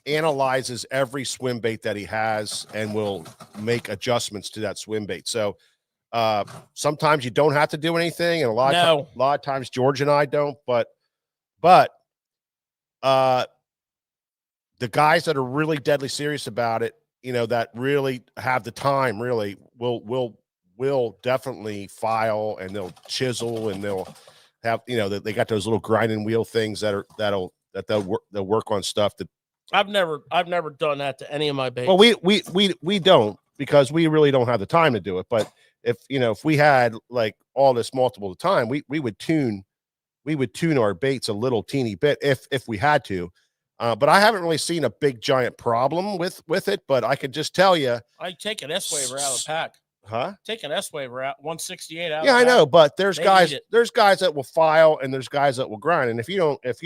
Speaker 1: analyzes every swim bait that he has and will make adjustments to that swim bait. So sometimes you don't have to do anything, and a lot of times George and I don't. But the guys that are really deadly serious about it, that really have the time, really will definitely file, and they'll chisel, and they'll have, they got those little grinding wheel things that'll that they'll work on stuff that
Speaker 3: I've never done that to any of my baits.
Speaker 1: well, we don't, because we really don't have the time to do it. But if we had like all this multiple time, we would tune our baits a little teeny bit if we had to. But I haven't really seen a big giant problem with it. But I could just tell you,
Speaker 3: I take an S-Waver out of the pack.
Speaker 1: huh?
Speaker 3: Take an S-Waver out, 168 out.
Speaker 1: Yeah, I know, but there's
Speaker 3: They
Speaker 1: guys
Speaker 3: eat it.
Speaker 1: there's guys that will file and there's guys that will grind. And if you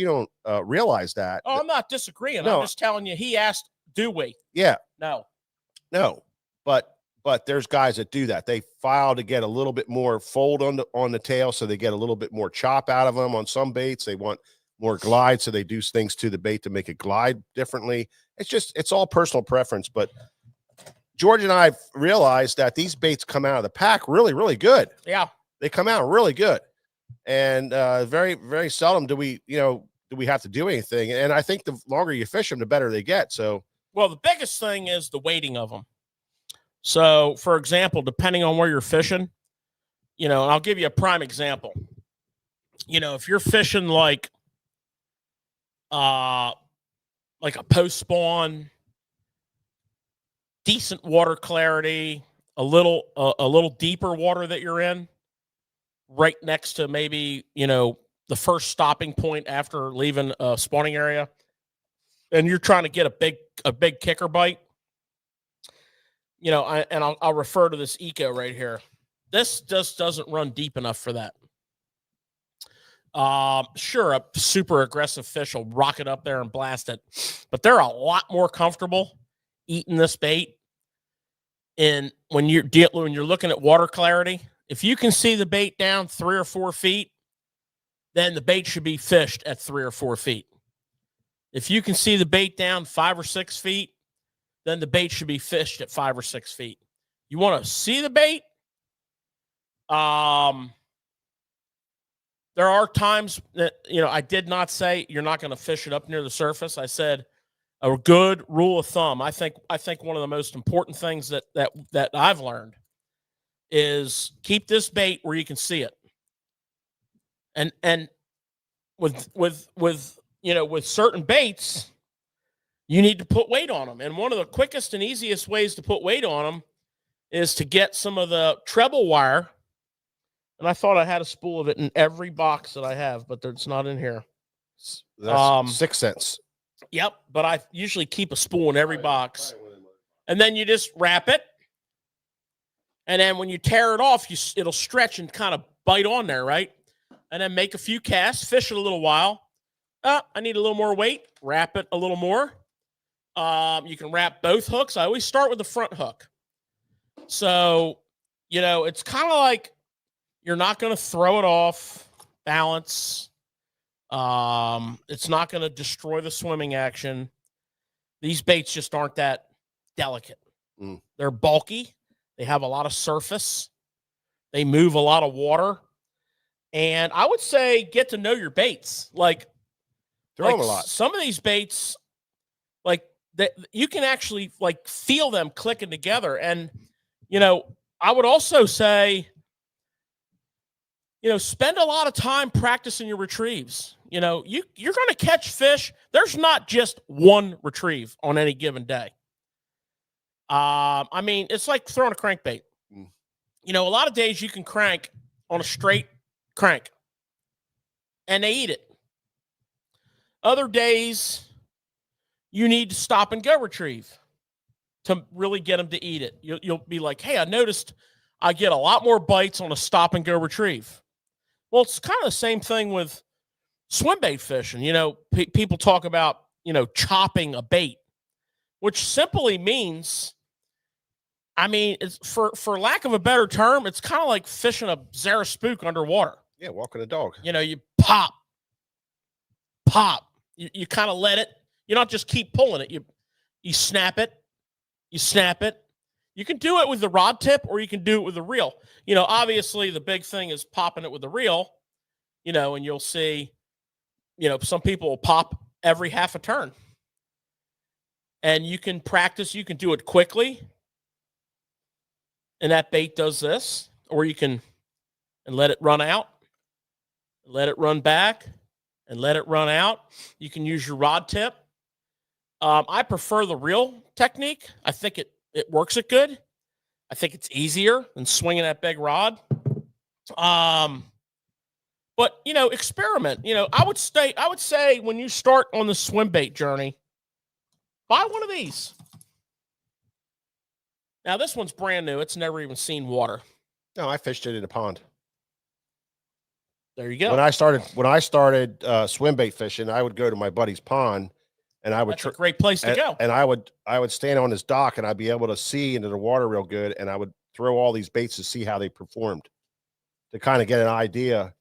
Speaker 1: don't realize that,
Speaker 3: Oh, I'm not disagreeing.
Speaker 1: No.
Speaker 3: I'm just telling you. He asked, "Do we?"
Speaker 1: yeah,
Speaker 3: No.
Speaker 1: but there's guys that do that. They file to get a little bit more fold on the tail, so they get a little bit more chop out of them. On some baits, they want more glide, so they do things to the bait to make it glide differently. It's all personal preference. But George and I realized that these baits come out of the pack really, really good.
Speaker 3: Yeah.
Speaker 1: They come out really good, and very, very seldom do we have to do anything. And I think the longer you fish them, the better they get. So,
Speaker 3: Well, the biggest thing is the weighting of them. So, for example, depending on where you're fishing, and I'll give you a prime example. If you're fishing like a post spawn, decent water clarity, a little deeper water that you're in, right next to maybe the first stopping point after leaving a spawning area, and you're trying to get a big kicker bite. I'll refer to this eco right here. This just doesn't run deep enough for that. Sure, a super aggressive fish will rock it up there and blast it, but they're a lot more comfortable eating this bait. And when you're looking at water clarity, if you can see the bait down 3 or 4 feet, then the bait should be fished at 3 or 4 feet. If you can see the bait down 5 or 6 feet, then the bait should be fished at 5 or 6 feet. You want to see the bait? There are times that, I did not say you're not going to fish it up near the surface. I said a good rule of thumb. I think one of the most important things that I've learned is keep this bait where you can see it. And with certain baits, you need to put weight on them. And one of the quickest and easiest ways to put weight on them is to get some of the treble wire. And I thought I had a spool of it in every box that I have, but it's not in here.
Speaker 1: that's 6 cents.
Speaker 3: Yep. But I usually keep a spool in every box. And then you just wrap it. And then when you tear it off, it'll stretch and kind of bite on there, right? And then make a few casts, fish it a little while. I need a little more weight. Wrap it a little more. You can wrap both hooks. I always start with the front hook. So, it's kind of like you're not going to throw it off balance. It's not going to destroy the swimming action. These baits just aren't that delicate. They're bulky. They have a lot of surface. They move a lot of water. And I would say get to know your baits.
Speaker 1: Throw them a lot.
Speaker 3: Some of these baits, you can actually feel them clicking together. And, I would also say, spend a lot of time practicing your retrieves. You're going to catch fish. There's not just one retrieve on any given day. It's like throwing a crankbait. A lot of days you can crank on a straight crank and they eat it. Other days you need to stop and go retrieve to really get them to eat it. You'll be like, hey, I noticed I get a lot more bites on a stop and go retrieve. Well, it's kind of the same thing with swim bait fishing. People talk about, chopping a bait, which simply means, it's for lack of a better term, it's kind of like fishing a Zara spook underwater.
Speaker 1: Yeah, walking a dog.
Speaker 3: You pop. You kind of let it. You don't just keep pulling it. You snap it. You snap it. You can do it with the rod tip or you can do it with the reel. Obviously the big thing is popping it with the reel, and you'll see, some people will pop every half a turn. And you can practice. You can do it quickly. And that bait does this. Or you can let it run out. Let it run back. and let it run out. You can use your rod tip. I prefer the reel technique. I think it works it good. I think it's easier than swinging that big rod. But experiment. I would say when you start on the swim bait journey, buy one of these. Now this one's brand new. It's never even seen water.
Speaker 1: No, I fished it in a pond.
Speaker 3: There you go.
Speaker 1: When I started swim bait fishing, I would go to my buddy's pond, and I would.
Speaker 3: That's a great place to go.
Speaker 1: And I would stand on his dock, and I'd be able to see into the water real good, and I would throw all these baits to see how they performed, to kind of get an idea.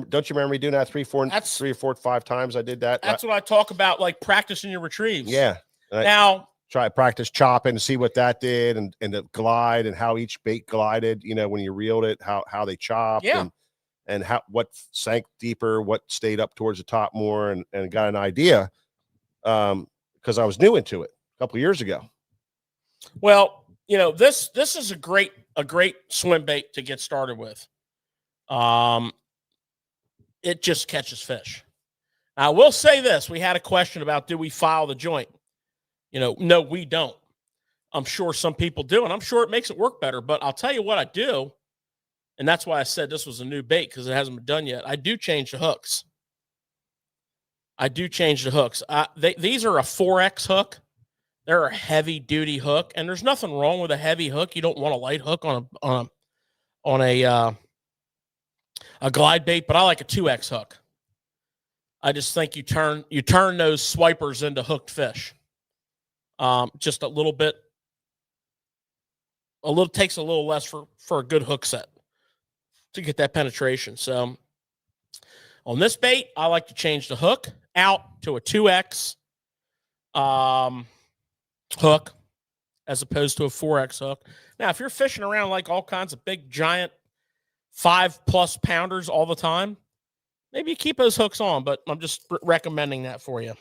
Speaker 1: Don't you remember me doing that 3 or 4, 5 times? I did that.
Speaker 3: That's what I talk about, like practicing your retrieves.
Speaker 1: Yeah.
Speaker 3: Now
Speaker 1: try to practice chopping, see what that did, and the glide, and how each bait glided. When you reeled it, how they chopped.
Speaker 3: Yeah.
Speaker 1: And what sank deeper, what stayed up towards the top more, and got an idea, because I was new into it a couple of years ago.
Speaker 3: Well, this is a great swim bait to get started with. It just catches fish. Now, I will say this: we had a question about, do we file the joint? No, we don't. I'm sure some people do, and I'm sure it makes it work better. But I'll tell you what I do. And that's why I said this was a new bait, because it hasn't been done yet. I do change the hooks. These are a 4X hook. They're a heavy-duty hook, and there's nothing wrong with a heavy hook. You don't want a light hook on a glide bait, but I like a 2X hook. I just think you turn those swipers into hooked fish. Just a little bit. Takes a little less for a good hook set to get that penetration. So on this bait, I like to change the hook out to a 2X hook as opposed to a 4X hook. Now, if you're fishing around like all kinds of big, giant 5+ pounders all the time, maybe you keep those hooks on, but I'm just recommending that for you.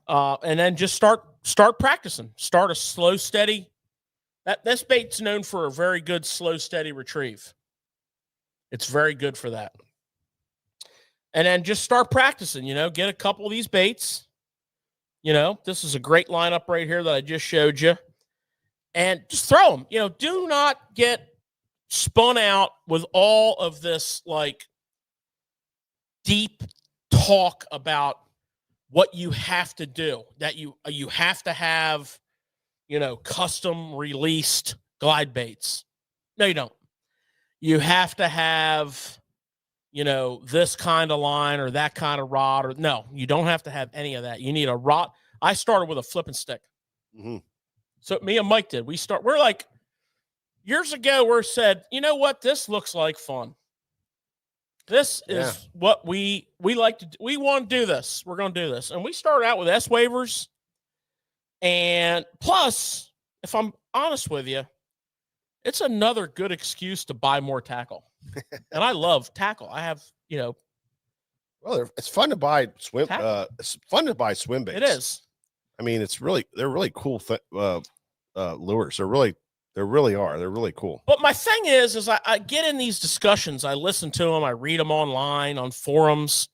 Speaker 3: And then just start practicing. Start a slow, steady. This bait's known for a very good slow, steady retrieve. It's very good for that. And then just start practicing, get a couple of these baits. This is a great lineup right here that I just showed you. And just throw them. Do not get spun out with all of this, like, deep talk about what you have to do, that you have to have, custom released glide baits. No, you don't. You have to have, this kind of line or that kind of rod, or no, you don't have to have any of that. You need a rod. I started with a flipping stick.
Speaker 1: Mm-hmm.
Speaker 3: So me and Mike did. We're like, years ago, we said, you know what? This looks like fun. This is what we like to do. We want to do this. We're going to do this. And we started out with S-wavers. And plus, if I'm honest with you, it's another good excuse to buy more tackle. And I love tackle. I have,
Speaker 1: Well, it's fun to buy swim. It's fun to buy swim baits.
Speaker 3: It is.
Speaker 1: I mean, they're really cool lures. They really are. They're really cool.
Speaker 3: But my thing is I get in these discussions. I listen to them. I read them online on forums,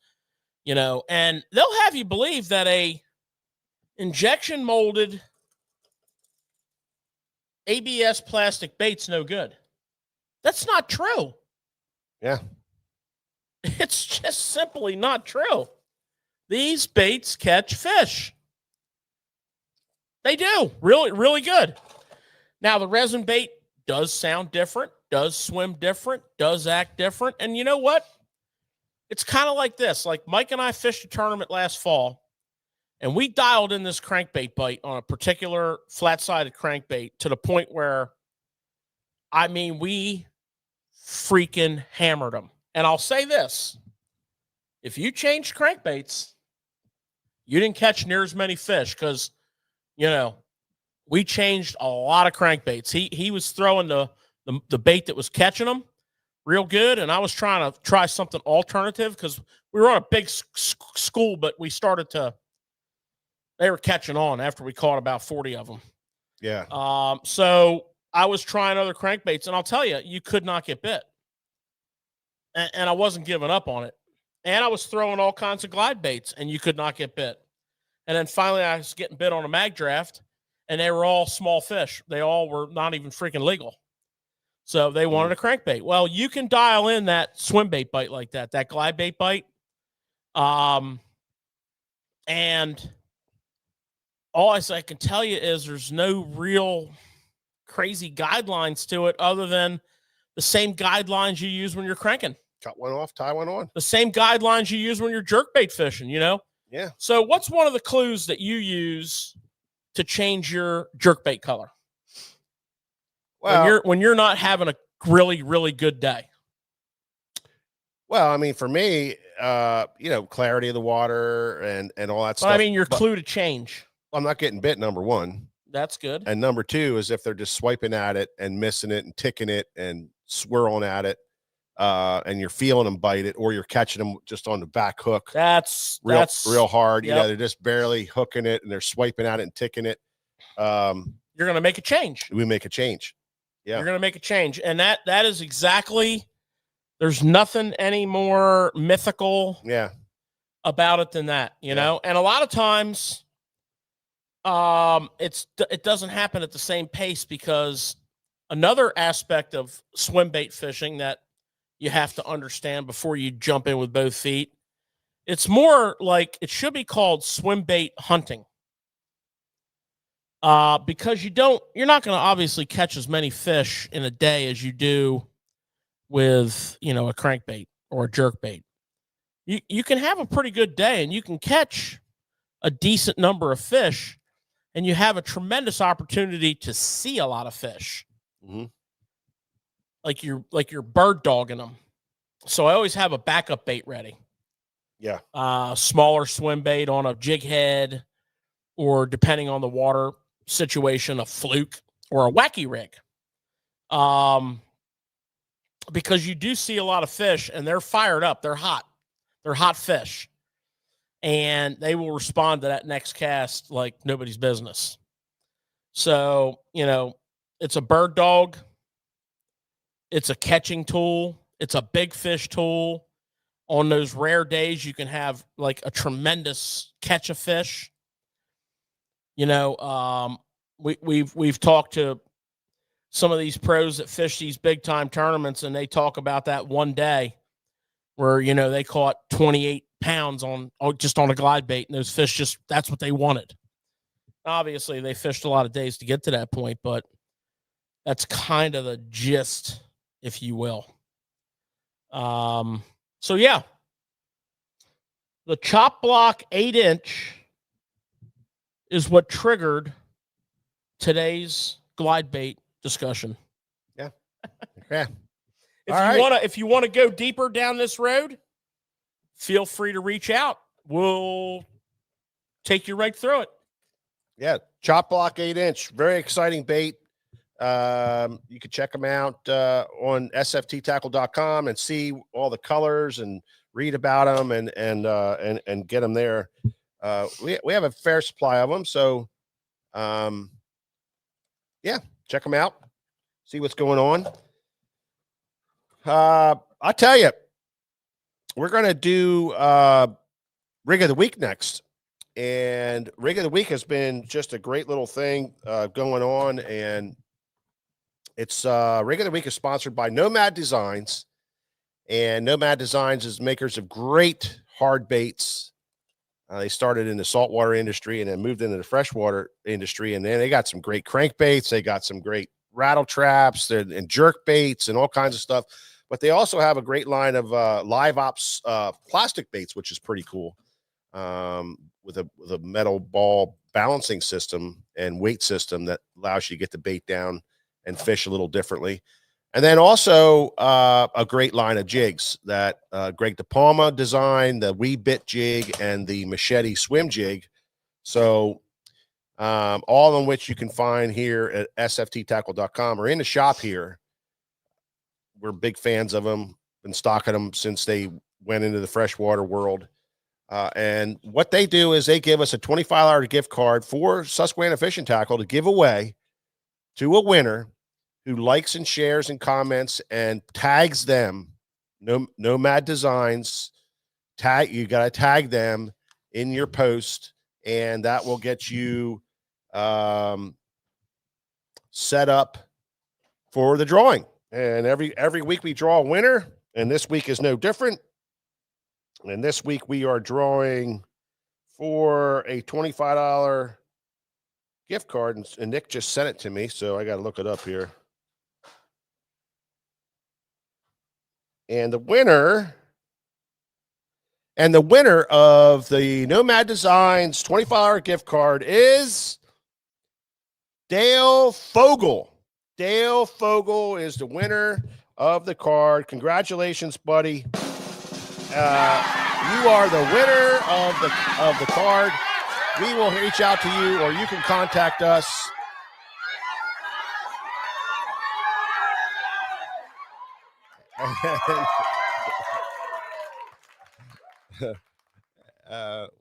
Speaker 3: and they'll have you believe that a injection molded ABS plastic bait's no good. That's not true.
Speaker 1: Yeah.
Speaker 3: It's just simply not true. These baits catch fish. They do. Really, really good. Now, the resin bait does sound different, does swim different, does act different. And you know what? It's kind of like this. Like Mike and I fished a tournament last fall, and we dialed in this crankbait bite on a particular flat-sided crankbait to the point where, we freaking hammered them. And I'll say this. If you changed crankbaits, you didn't catch near as many fish because, we changed a lot of crankbaits. He was throwing the bait that was catching them real good, and I was trying to try something alternative because we were on a big school, but they were catching on after we caught about 40 of them.
Speaker 1: Yeah.
Speaker 3: So I was trying other crankbaits, and I'll tell you, you could not get bit. And I wasn't giving up on it. And I was throwing all kinds of glide baits, and you could not get bit. And then finally, I was getting bit on a mag draft, and they were all small fish. They all were not even freaking legal. So they wanted a crankbait. Well, you can dial in that swim bait bite like that glide bait bite. And all I can tell you is there's no real crazy guidelines to it other than the same guidelines you use when you're cranking.
Speaker 1: Cut one off, tie one on.
Speaker 3: The same guidelines you use when you're jerkbait fishing, you know?
Speaker 1: Yeah.
Speaker 3: So what's one of the clues that you use to change your jerkbait color?
Speaker 1: Well,
Speaker 3: when you're not having a really, really good day.
Speaker 1: Well, I mean, for me, clarity of the water and all that stuff.
Speaker 3: I mean, your clue to change.
Speaker 1: I'm not getting bit, number one.
Speaker 3: That's good.
Speaker 1: And number two is if they're just swiping at it and missing it and ticking it and swirling at it, and you're feeling them bite it, or you're catching them just on the back hook.
Speaker 3: That's
Speaker 1: real hard.
Speaker 3: Yep.
Speaker 1: They're just barely hooking it and they're swiping at it and ticking it.
Speaker 3: You're going to make a change.
Speaker 1: We make a change. Yeah.
Speaker 3: You're going to make a change. And that is exactly, there's nothing any more mythical about it than that, you know? And a lot of times, it doesn't happen at the same pace because another aspect of swim bait fishing that you have to understand before you jump in with both feet, it's more like it should be called swim bait hunting. Because you're not going to obviously catch as many fish in a day as you do with, a crankbait or a jerkbait. You can have a pretty good day and you can catch a decent number of fish, and you have a tremendous opportunity to see a lot of fish.
Speaker 1: Mm-hmm.
Speaker 3: Like you're bird dogging them. So I always have a backup bait ready.
Speaker 1: Yeah.
Speaker 3: Smaller swim bait on a jig head, or depending on the water situation, a fluke or a wacky rig. Because you do see a lot of fish and they're fired up. They're hot. They're hot fish. And they will respond to that next cast like nobody's business. So, it's a bird dog. It's a catching tool. It's a big fish tool. On those rare days, you can have like a tremendous catch of fish. We've talked to some of these pros that fish these big time tournaments, and they talk about that one day where, they caught 28 pounds just on a glide bait, and those fish that's what they wanted. Obviously, they fished a lot of days to get to that point, but that's kind of the gist, if you will. So yeah, the chop block 8-inch is what triggered today's glide bait discussion.
Speaker 1: Yeah. Yeah.
Speaker 3: If you want to go deeper down this road, feel free to reach out. We'll take you right through it.
Speaker 1: Yeah. Chop block 8-inch, very exciting bait. You can check them out on sfttackle.com and see all the colors and read about them and get them there. We have a fair supply of them, so check them out, see what's going on. I'll tell you, we're gonna do Rig of the Week next, and Rig of the Week has been just a great little thing going on, and it's Rig of the Week is sponsored by Nomad Designs, and Nomad Designs is makers of great hard baits. They started in the saltwater industry and then moved into the freshwater industry, and then they got some great crankbaits. They got some great rattle traps and jerk baits and all kinds of stuff. But they also have a great line of live ops plastic baits, which is pretty cool, with a metal ball balancing system and weight system that allows you to get the bait down and fish a little differently. And then also a great line of jigs that Greg DePalma designed, the Wee Bit jig and the Machete swim jig. So all of which you can find here at sfttackle.com or in the shop here. We're big fans of them, been stocking them since they went into the freshwater world. And what they do is they give us a $25 gift card for Susquehanna Fishing Tackle to give away to a winner who likes and shares and comments and tags them, Nomad Designs, you got to tag them in your post, and that will get you set up for the drawing. And every week we draw a winner, and this week is no different. And this week we are drawing for a $25 gift card, and Nick just sent it to me, so I got to look it up here. And the winner of the Nomad Designs $25 gift card is Dale Fogel. Dale Fogel is the winner of the card. Congratulations, buddy. You are the winner of the card. We will reach out to you, or you can contact us.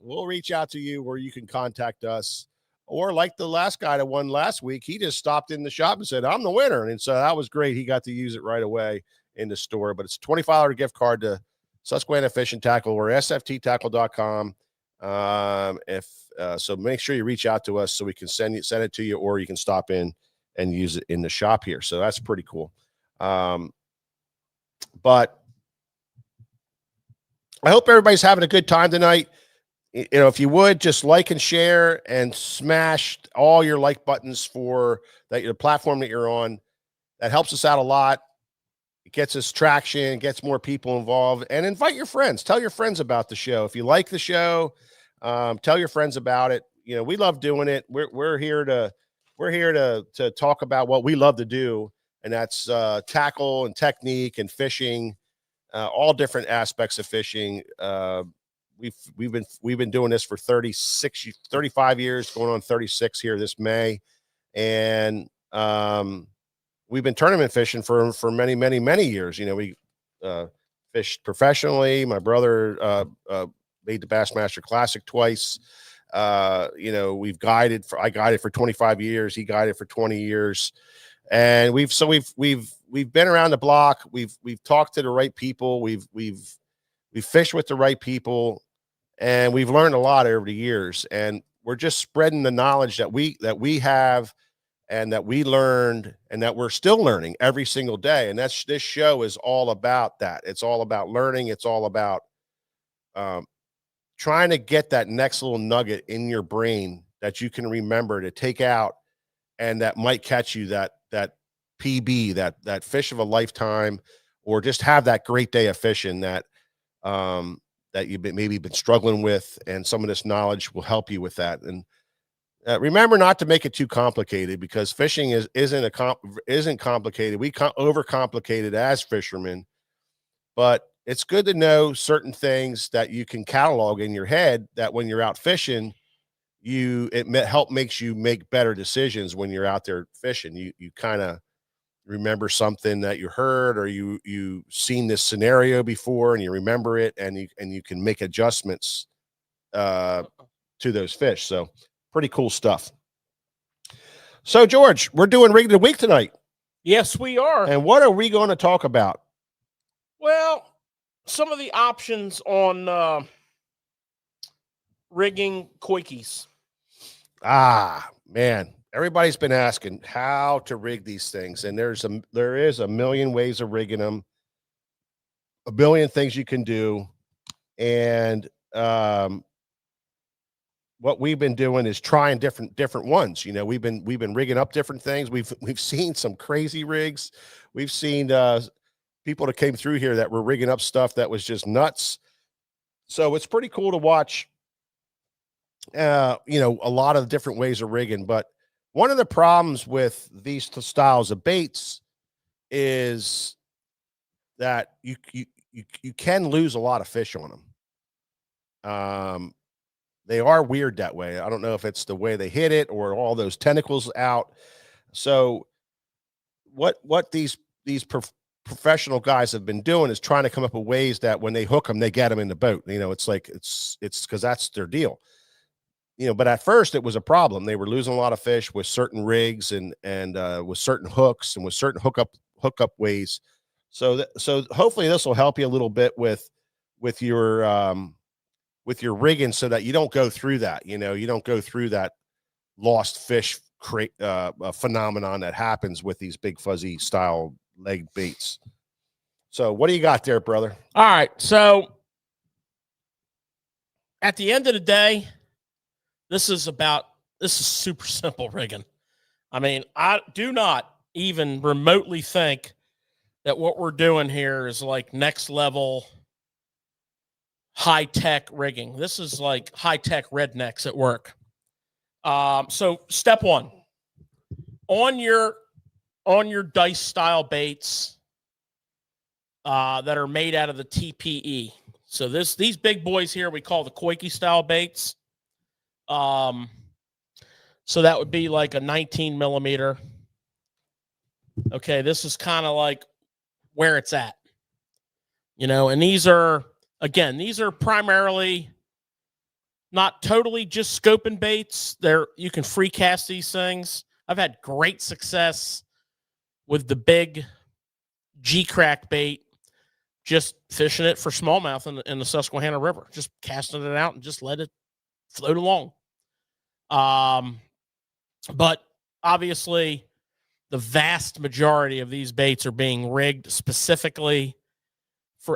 Speaker 1: We'll reach out to you, or you can contact us. Or like the last guy that won last week, he just stopped in the shop and said, I'm the winner. And so that was great. He got to use it right away in the store. But it's a $25 gift card to Susquehanna Fish and Tackle or sfttackle.com. So make sure you reach out to us so we can send it to you, or you can stop in and use it in the shop here. So that's pretty cool. But I hope everybody's having a good time tonight. You know, if you would just like and share and smash all your like buttons for the platform that you're on, that helps us out a lot. It gets us traction, gets more people involved, and invite your friends. Tell your friends about the show. If you like the show, tell your friends about it. You know, we love doing it. We're here to talk about what we love to do, and that's tackle and technique and fishing, all different aspects of fishing. We've been doing this for 35 years, going on 36 here this May, and we've been tournament fishing for many, many, many years. You know, we fished professionally. My brother made the Bassmaster Classic twice. You know, I guided for 25 years. He guided for 20 years, and we've been around the block. We've talked to the right people. We've fished with the right people, and we've learned a lot over the years. And we're just spreading the knowledge that we have, and that we learned, and that we're still learning every single day. And this show is all about that. It's all about learning. It's all about trying to get that next little nugget in your brain that you can remember to take out, and that might catch you that PB, that fish of a lifetime, or just have that great day of fishing that you've maybe been struggling with, and some of this knowledge will help you with that. And remember not to make it too complicated, because fishing isn't complicated. We overcomplicate it as fishermen, but it's good to know certain things that you can catalog in your head, that when you're out fishing, it makes you make better decisions when you're out there fishing. You kind of remember something that you heard, or you seen this scenario before, and you remember it, and you can make adjustments to those fish. So pretty cool stuff. So George, we're doing Rig of the Week tonight.
Speaker 3: Yes, we are.
Speaker 1: And what are we going to talk about?
Speaker 3: Well, some of the options on rigging quickies.
Speaker 1: Ah, man. Everybody's been asking how to rig these things, and there is a million ways of rigging them, a billion things you can do. And what we've been doing is trying different ones. You know, we've been rigging up different things. We've seen some crazy rigs. We've seen people that came through here that were rigging up stuff that was just nuts. So it's pretty cool to watch. You know, a lot of different ways of rigging, but one of the problems with these styles of baits is that you can lose a lot of fish on them. They are weird that way. I don't know if it's the way they hit it or all those tentacles out. So what these professional guys have been doing is trying to come up with ways that when they hook them, they get them in the boat. You know, it's like it's because that's their deal. You know, but at first it was a problem. They were losing a lot of fish with certain rigs and with certain hooks and with certain hookup ways. So hopefully this will help you a little bit with with your rigging so that you don't go through that. You know, you don't go through that lost fish phenomenon that happens with these big fuzzy style leg baits. So what do you got there, brother?
Speaker 3: All right. So at the end of the day, this is super simple rigging. I mean, I do not even remotely think that what we're doing here is like next level high tech rigging. This is like high tech rednecks at work. So step one, on your dice style baits that are made out of the TPE. So these big boys here we call the Koike style baits. So that would be like a 19 millimeter. Okay, this is kind of like where it's at, you know. And these are primarily not totally just scoping baits. You can free cast these things. I've had great success with the big G-crack bait, just fishing it for smallmouth in the Susquehanna River, just casting it out and just let it float along. But obviously, the vast majority of these baits are being rigged specifically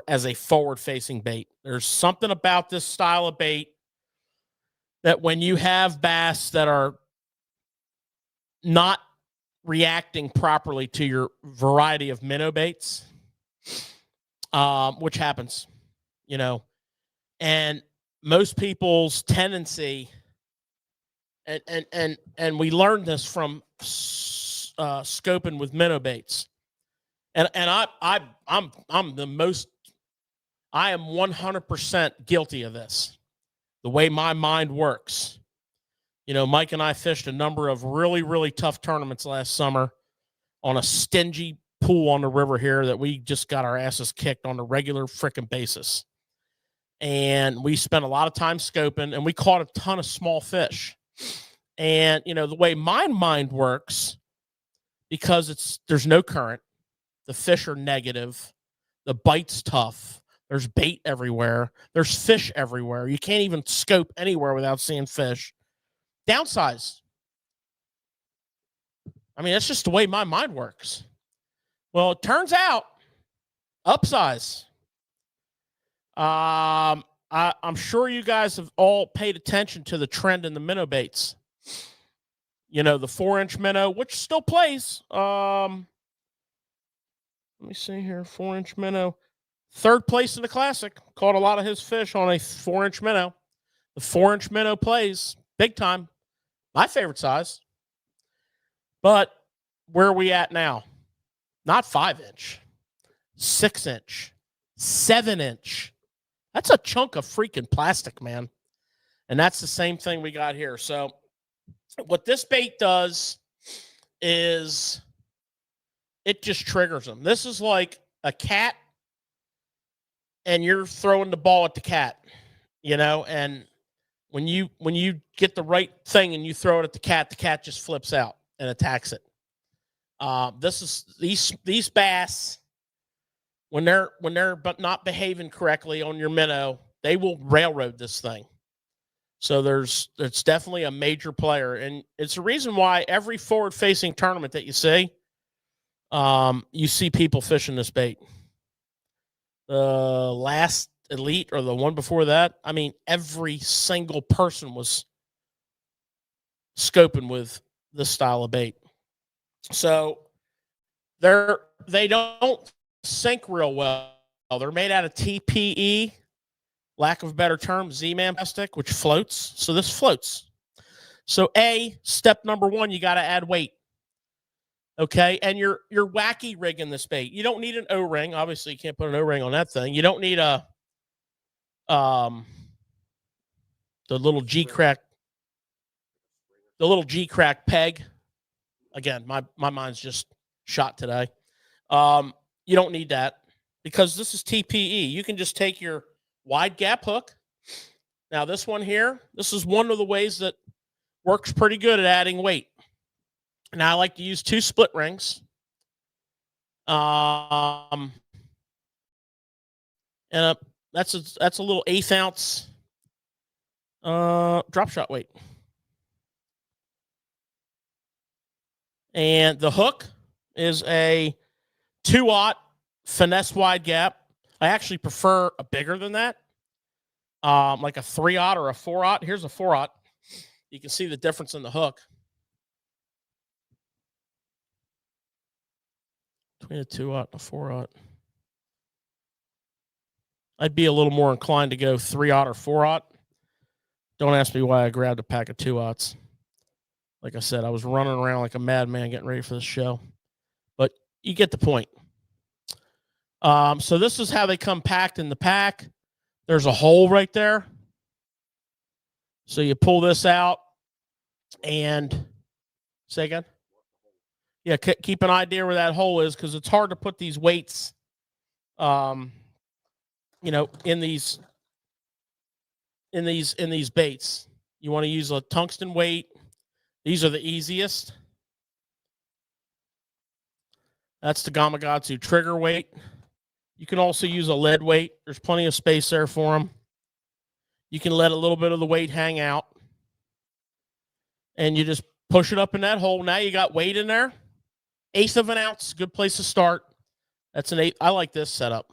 Speaker 3: as a forward-facing bait. There's something about this style of bait that when you have bass that are not reacting properly to your variety of minnow baits, which happens, you know, and most people's tendency, and we learned this from scoping with minnow baits, and I am 100% guilty of this. The way my mind works. You know, Mike and I fished a number of really, really tough tournaments last summer on a stingy pool on the river here that we just got our asses kicked on a regular freaking basis. And we spent a lot of time scoping, and we caught a ton of small fish. And, you know, the way my mind works, because there's no current, the fish are negative, the bite's tough, there's bait everywhere, there's fish everywhere. You can't even scope anywhere without seeing fish. Downsize. I mean, that's just the way my mind works. Well, it turns out, upsize. I'm sure you guys have all paid attention to the trend in the minnow baits. You know, the 4-inch minnow, which still plays. Let me see here. 4-inch minnow. Third place in the Classic. Caught a lot of his fish on a 4-inch minnow. The 4-inch minnow plays big time. My favorite size. But where are we at now? Not 5-inch. 6-inch. 7-inch. That's a chunk of freaking plastic, man. And that's the same thing we got here. So what this bait does is it just triggers them. This is like a cat and you're throwing the ball at the cat, you know, and when you get the thing and you throw it at the cat just flips out and attacks it. These bass, when they're but not behaving correctly on your minnow, they will railroad this thing. So it's definitely a major player, and it's a reason why every forward-facing tournament that you see people fishing this bait. The last Elite or the one before that, I mean, every single person was scoping with this style of bait. So they don't sink real well. They're made out of TPE, lack of a better term, Z-Man plastic, which floats. So this floats. So step number one, you got to add weight. Okay, and you're wacky rigging this bait. You don't need an O-ring. Obviously, you can't put an O-ring on that thing. You don't need the little G-crack peg. Again, my mind's just shot today. You don't need that because this is TPE. You can just take your wide gap hook. Now, this one here, this is one of the ways that works pretty good at adding weight. Now, I like to use 2 split rings. And That's a little 1/8 ounce drop shot weight. And the hook is a 2/0 finesse wide gap. I actually prefer a bigger than that, like a 3/0 or a 4/0. Here's a 4/0. You can see the difference in the hook between a 2/0 and a 4/0. I'd be a little more inclined to go 3/0 or 4/0. Don't ask me why I grabbed a pack of 2/0s. Like I said, I was running around like a madman getting ready for the show. But you get the point. So this is how they come packed in the pack. There's a hole right there. So you pull this out and say again? Yeah, keep an idea where that hole is because it's hard to put these weights, in these baits. You want to use a tungsten weight. These are the easiest. That's the Gamakatsu trigger weight. You can also use a lead weight. There's plenty of space there for them. You can let a little bit of the weight hang out. And you just push it up in that hole. Now you got weight in there. 1/8 of an ounce, good place to start. That's an 1/8. I like this setup.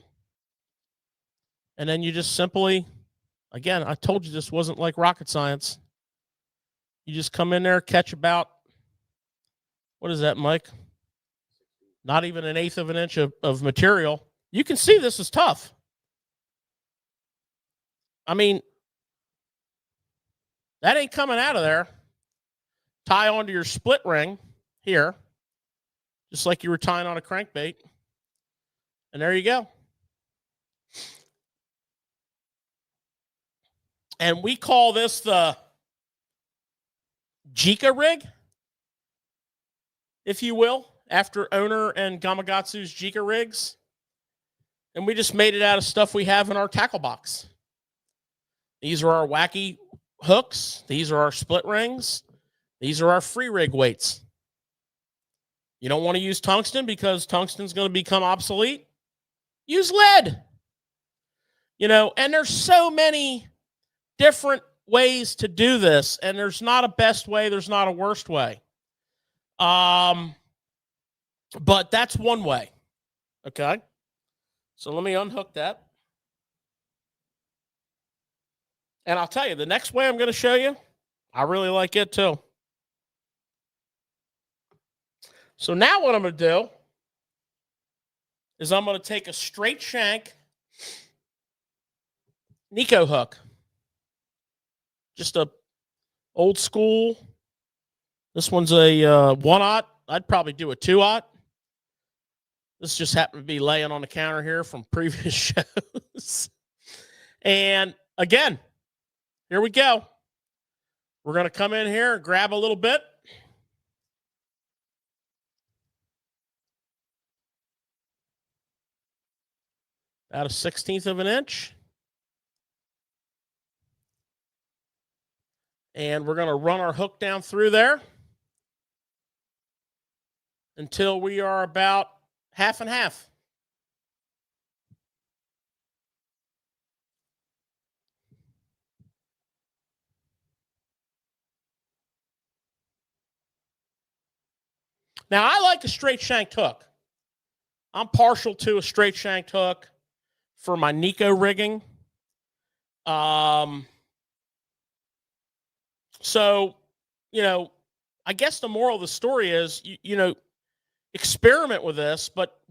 Speaker 3: And then you just simply, again, I told you this wasn't like rocket science. You just come in there, catch about, what is that, Mike? Not even an 1/8 of an inch of material. You can see this is tough. I mean, that ain't coming out of there. Tie onto your split ring here, just like you were tying on a crankbait. And there you go. And we call this the Jika rig, if you will, after Owner and Gamakatsu's Jika rigs. And we just made it out of stuff we have in our tackle box. These are our wacky hooks. These are our split rings. These are our free rig weights. You don't want to use tungsten because tungsten's going to become obsolete. Use lead. And there's so many different ways to do this, and there's not a best way, there's not a worst way. But that's one way. Okay? So let me unhook that. And I'll tell you, the next way I'm going to show you, I really like it too. So now what I'm going to do is I'm going to take a straight shank Nico hook. Just a old school. This one's a 1/0. I'd probably do a 2/0. This just happened to be laying on the counter here from previous shows. And again, here we go. We're going to come in here and grab a little bit. About a 1/16 of an inch. And we're going to run our hook down through there until we are about 1/2 and 1/2. Now, I like a straight shanked hook. I'm partial to a straight shanked hook for my Nico rigging. So, I guess the moral of the story is, experiment with this, but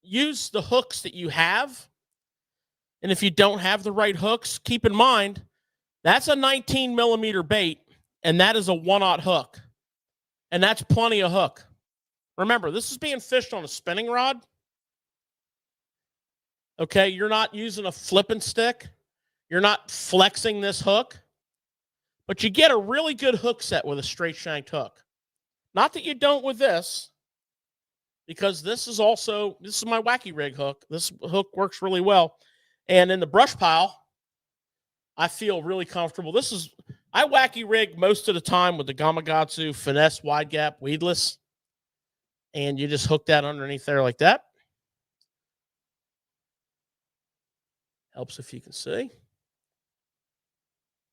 Speaker 3: use the hooks that you have. And if you don't have the right hooks, keep in mind, that's a 19 millimeter bait, and that is a 1/0 hook. And that's plenty of hook. Remember, this is being fished on a spinning rod. Okay, you're not using a flipping stick. You're not flexing this hook. But you get a really good hook set with a straight shanked hook. Not that you don't with this, because this is my wacky rig hook. This hook works really well. And in the brush pile, I feel really comfortable. I wacky rig most of the time with the Gamakatsu Finesse Wide Gap Weedless. And you just hook that underneath there like that. Helps if you can see.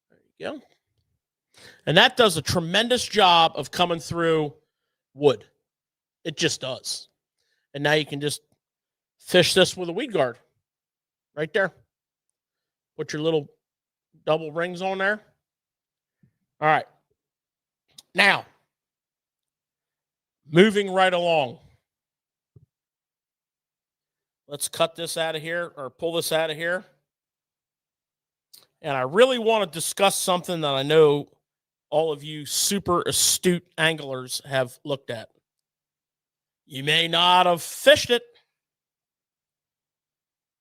Speaker 3: There you go. And that does a tremendous job of coming through wood. It just does. And now you can just fish this with a weed guard right there. Put your little double rings on there. All right. Now, moving right along. Let's cut this out of here or pull this out of here. And I really want to discuss something that I know all of you super astute anglers have looked at. You may not have fished it.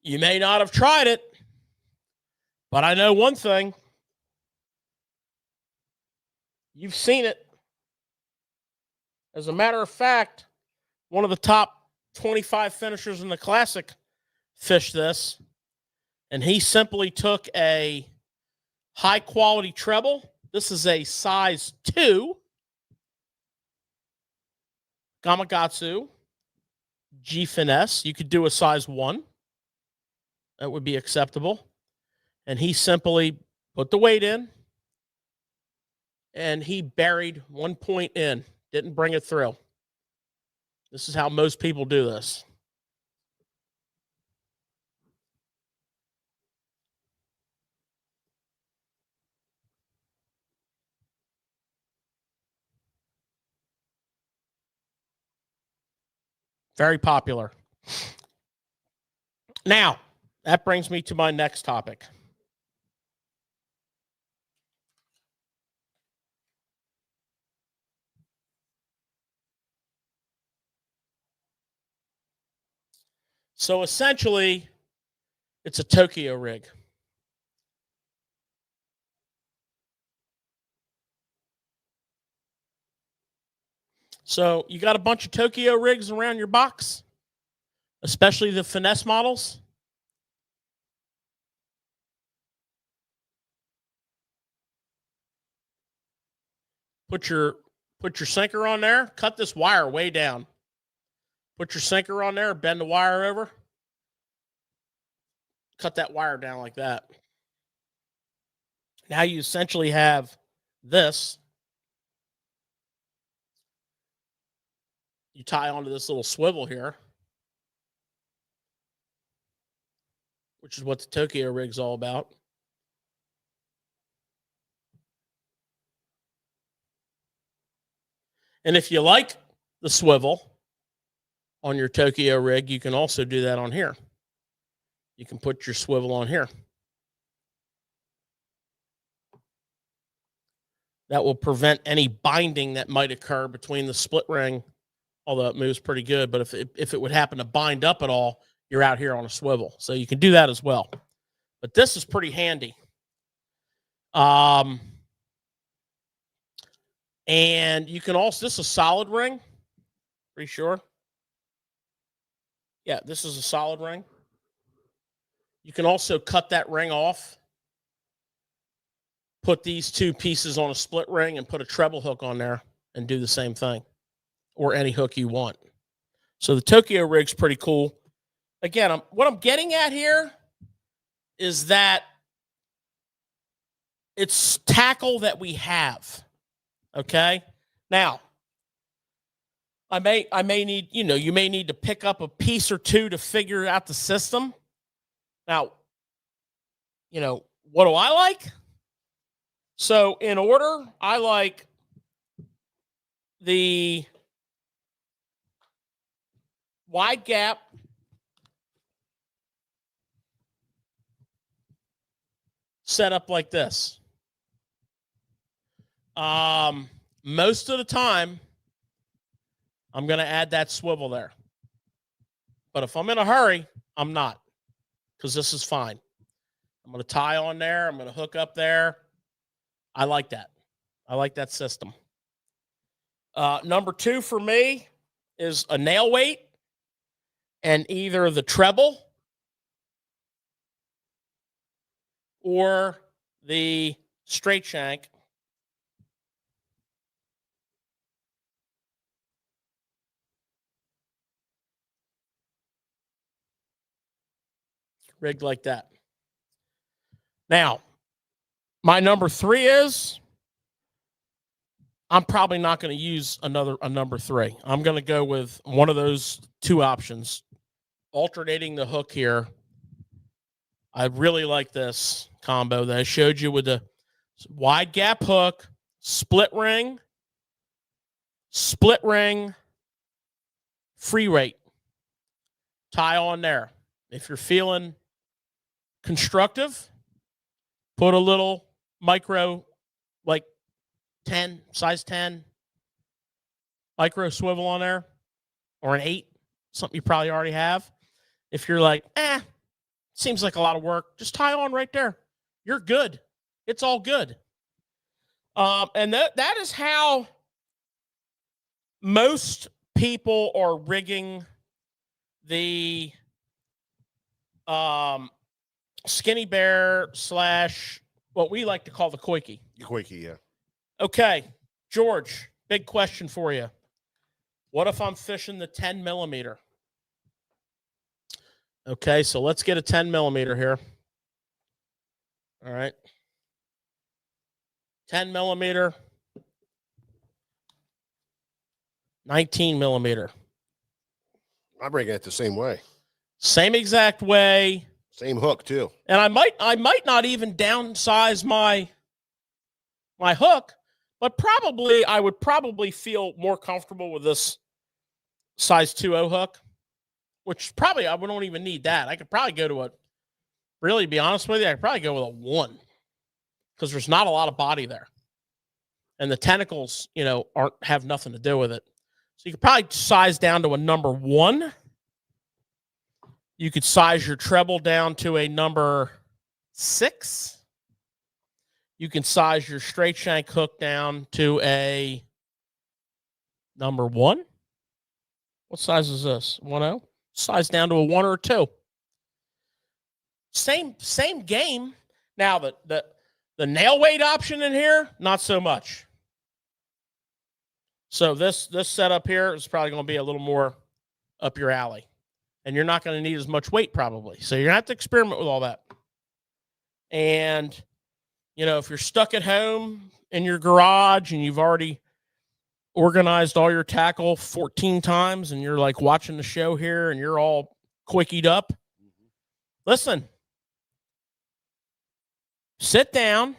Speaker 3: You may not have tried it. But I know one thing. You've seen it. As a matter of fact, one of the top 25 finishers in the Classic fished this. And he simply took a high-quality treble. This is a size 2 Gamakatsu G Finesse. You could do a size 1. That would be acceptable. And he simply put the weight in, and he buried 1 point in. Didn't bring it through. This is how most people do this. Very popular. Now, that brings me to my next topic. So essentially, it's a Tokyo rig. So you got a bunch of Tokyo rigs around your box, especially the finesse models. Put your sinker on there. Cut this wire way down. Put your sinker on there. Bend the wire over. Cut that wire down like that. Now you essentially have this. You tie onto this little swivel here, which is what the Tokyo rig's all about. And if you like the swivel on your Tokyo rig, you can also do that on here. You can put your swivel on here. That will prevent any binding that might occur between the split ring, although it moves pretty good. But if it would happen to bind up at all, you're out here on a swivel. So you can do that as well. But this is pretty handy. And you can also, this is a solid ring. Pretty sure. Yeah, this is a solid ring. You can also cut that ring off. Put these two pieces on a split ring and put a treble hook on there and do the same thing. Or any hook you want. So the Tokyo rig's pretty cool. Again, what I'm getting at here is that it's tackle that we have. Okay? Now, I may need, you may need to pick up a piece or two to figure out the system. Now, what do I like? So in order, I like the wide gap set up like this. Most of the time, I'm going to add that swivel there. But if I'm in a hurry, I'm not, because this is fine. I'm going to tie on there. I'm going to hook up there. I like that. I like that system. Number 2 for me is a nail weight and either the treble or the straight shank. Rigged like that. Now, my number 3 is I'm probably not going to use a number 3. I'm going to go with one of those 2 options, alternating the hook here. I really like this combo that I showed you with the wide gap hook, split ring, free rate. Tie on there. If you're feeling constructive, put a little micro, like 10, size 10, micro swivel on there, or an 8, something you probably already have. If you're like, seems like a lot of work, just tie on right there. You're good. It's all good. And that is how most people are rigging the skinny bear / what we like to call the quickie.
Speaker 1: Quickie, yeah.
Speaker 3: Okay, George, big question for you. What if I'm fishing the 10 millimeter? Okay, so let's get a 10 millimeter here. All right. 10 millimeter, 19 millimeter.
Speaker 1: I'm bringing it the same way.
Speaker 3: Same exact way.
Speaker 1: Same hook too.
Speaker 3: And I might not even downsize my hook, but I would probably feel more comfortable with this size 2.0 hook, which probably I don't even need that. I could probably go to really be honest with you, I could probably go with a 1 because there's not a lot of body there. And the tentacles, have nothing to do with it. So you could probably size down to a number 1. You could size your treble down to a number 6. You can size your straight shank hook down to a number 1. What size is this? 1.0? Size down to a 1 or a 2. Same game. Now the nail weight option in here, not so much. So this setup here is probably going to be a little more up your alley. And you're not going to need as much weight probably. So you're going to have to experiment with all that. And, if you're stuck at home in your garage and you've already organized all your tackle 14 times and you're like watching the show here and you're all quickied up, listen, sit down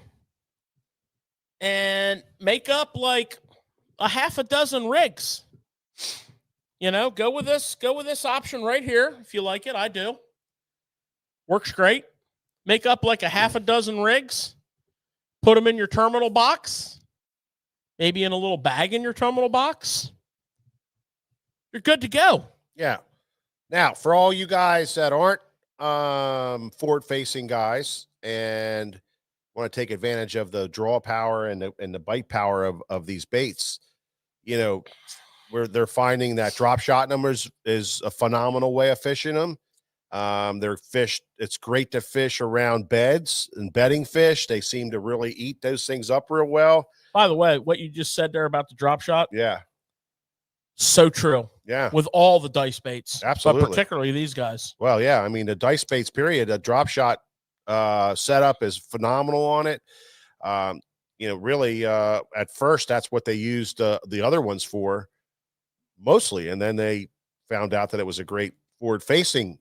Speaker 3: and make up like a half a dozen rigs. Go with this option right here. If you like it, I do. Works great. Make up like a half a dozen rigs. Put them in your terminal box. Maybe in a little bag in your terminal box. You're good to go.
Speaker 1: Yeah. Now, for all you guys that aren't forward-facing guys and want to take advantage of the draw power and the bite power of these baits, where they're finding that drop shot numbers is a phenomenal way of fishing them. It's great to fish around beds and bedding fish. They seem to really eat those things up real well.
Speaker 3: By the way, what you just said there about the drop shot.
Speaker 1: Yeah.
Speaker 3: So true.
Speaker 1: Yeah.
Speaker 3: With all the dice baits.
Speaker 1: Absolutely.
Speaker 3: But particularly these guys.
Speaker 1: Well, yeah. I mean, the dice baits period, the drop shot setup is phenomenal on it. Really, at first, that's what they used the other ones for mostly. And then they found out that it was a great forward-facing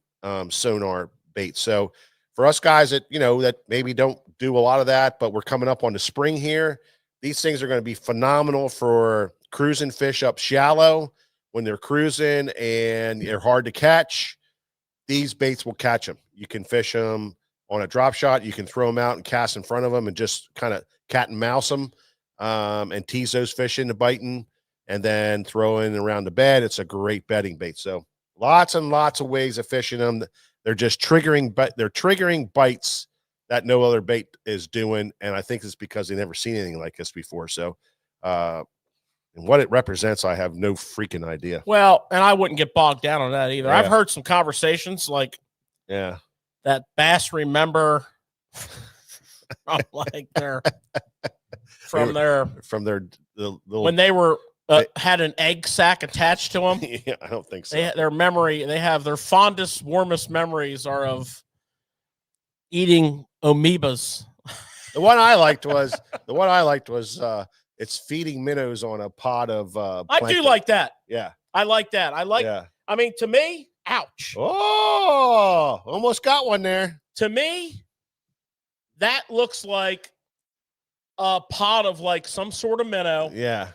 Speaker 1: sonar bait. So for us guys that, that maybe don't do a lot of that, but we're coming up on the spring here, these things are going to be phenomenal for cruising fish up shallow when they're cruising and they're hard to catch. These baits will catch them. You can fish them on a drop shot. You can throw them out and cast in front of them and just kind of cat and mouse them and tease those fish into biting and then throw in around the bed. It's a great bedding bait. So lots and lots of ways of fishing them. They're just triggering bites that no other bait is doing. And I think it's because they never seen anything like this before. So, and what it represents, I have no freaking idea.
Speaker 3: Well, and I wouldn't get bogged down on that either.
Speaker 1: Yeah.
Speaker 3: I've heard some conversations like that bass remember from their
Speaker 1: when
Speaker 3: they were had an egg sac attached to them.
Speaker 1: Yeah, I don't think so.
Speaker 3: Their fondest, warmest memories are of eating amoebas.
Speaker 1: The one I liked was it's feeding minnows on a pod of
Speaker 3: I do
Speaker 1: plankton.
Speaker 3: like that.
Speaker 1: Yeah.
Speaker 3: I like that.
Speaker 1: Yeah.
Speaker 3: I mean, to me, ouch.
Speaker 1: Oh, almost got one there.
Speaker 3: To me, that looks like a pod of like some sort of minnow.
Speaker 1: Yeah.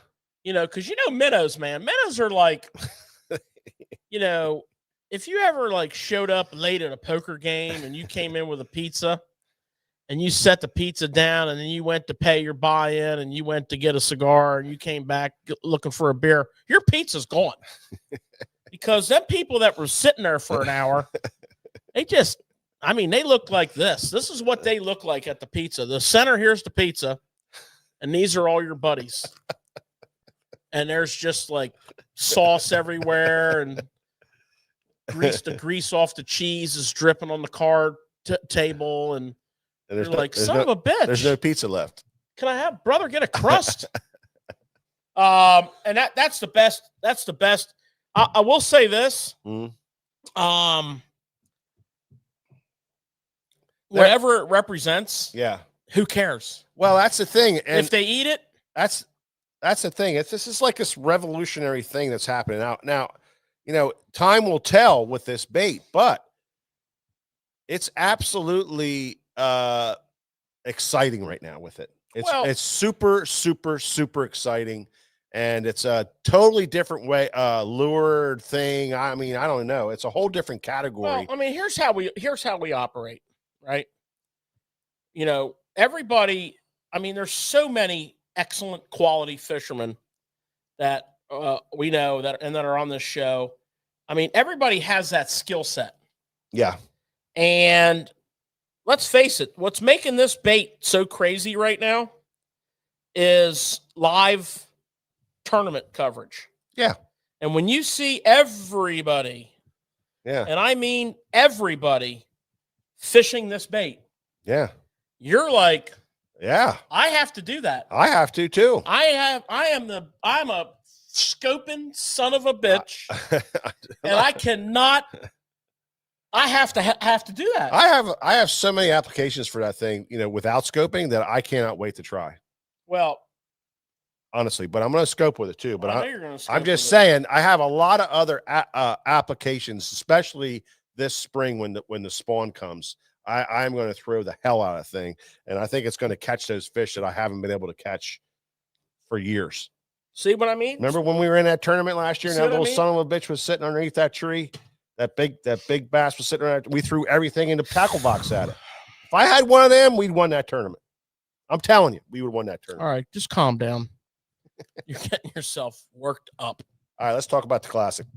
Speaker 3: You know, because minnows, man. Minnows are like, if you ever like showed up late at a poker game and you came in with a pizza and you set the pizza down and then you went to pay your buy-in and you went to get a cigar and you came back looking for a beer, your pizza's gone. Because them people that were sitting there for an hour, they look like this. This is what they look like at the pizza. The center, here's the pizza, and these are all your buddies. And there's just like sauce everywhere, and grease off the cheese is dripping on the card table, and you're like, son of a bitch.
Speaker 1: There's no pizza left.
Speaker 3: Can I have brother get a crust? And that's the best. That's the best. I will say this. Whatever it represents.
Speaker 1: Yeah.
Speaker 3: Who cares?
Speaker 1: Well, that's the thing. And
Speaker 3: if they eat it,
Speaker 1: that's the thing. This is like this revolutionary thing that's happening now. Time will tell with this bait, but it's absolutely exciting right now with it. It's super, super, super exciting. And it's a totally different way, lure thing. I mean, I don't know. It's a whole different category.
Speaker 3: Well, I mean, here's how we operate, right? Everybody. I mean, there's so many excellent quality fishermen that we know that are on this show. I mean, everybody has that skill set.
Speaker 1: Yeah.
Speaker 3: And let's face it, what's making this bait so crazy right now is live tournament coverage.
Speaker 1: Yeah.
Speaker 3: And when you see everybody, and I mean everybody, fishing this bait, you're like, I have to do that.
Speaker 1: I have to too.
Speaker 3: I'm a scoping son of a bitch, and I cannot. I have to do that.
Speaker 1: I have so many applications for that thing, without scoping that I cannot wait to try.
Speaker 3: Well,
Speaker 1: honestly, but I'm going to scope with it too. But I'm just saying, I have a lot of other applications, especially this spring when the spawn comes. I'm going to throw the hell out of that thing, and I think it's going to catch those fish that I haven't been able to catch for years.
Speaker 3: See what I mean?
Speaker 1: Remember when we were in that tournament last year, and that little son of a bitch was sitting underneath that tree? That big bass was sitting around. We threw everything in the tackle box at it. If I had one of them, we'd won that tournament. I'm telling you, we would have won that tournament.
Speaker 3: All right, just calm down. You're getting yourself worked up.
Speaker 1: All right, let's talk about the classic.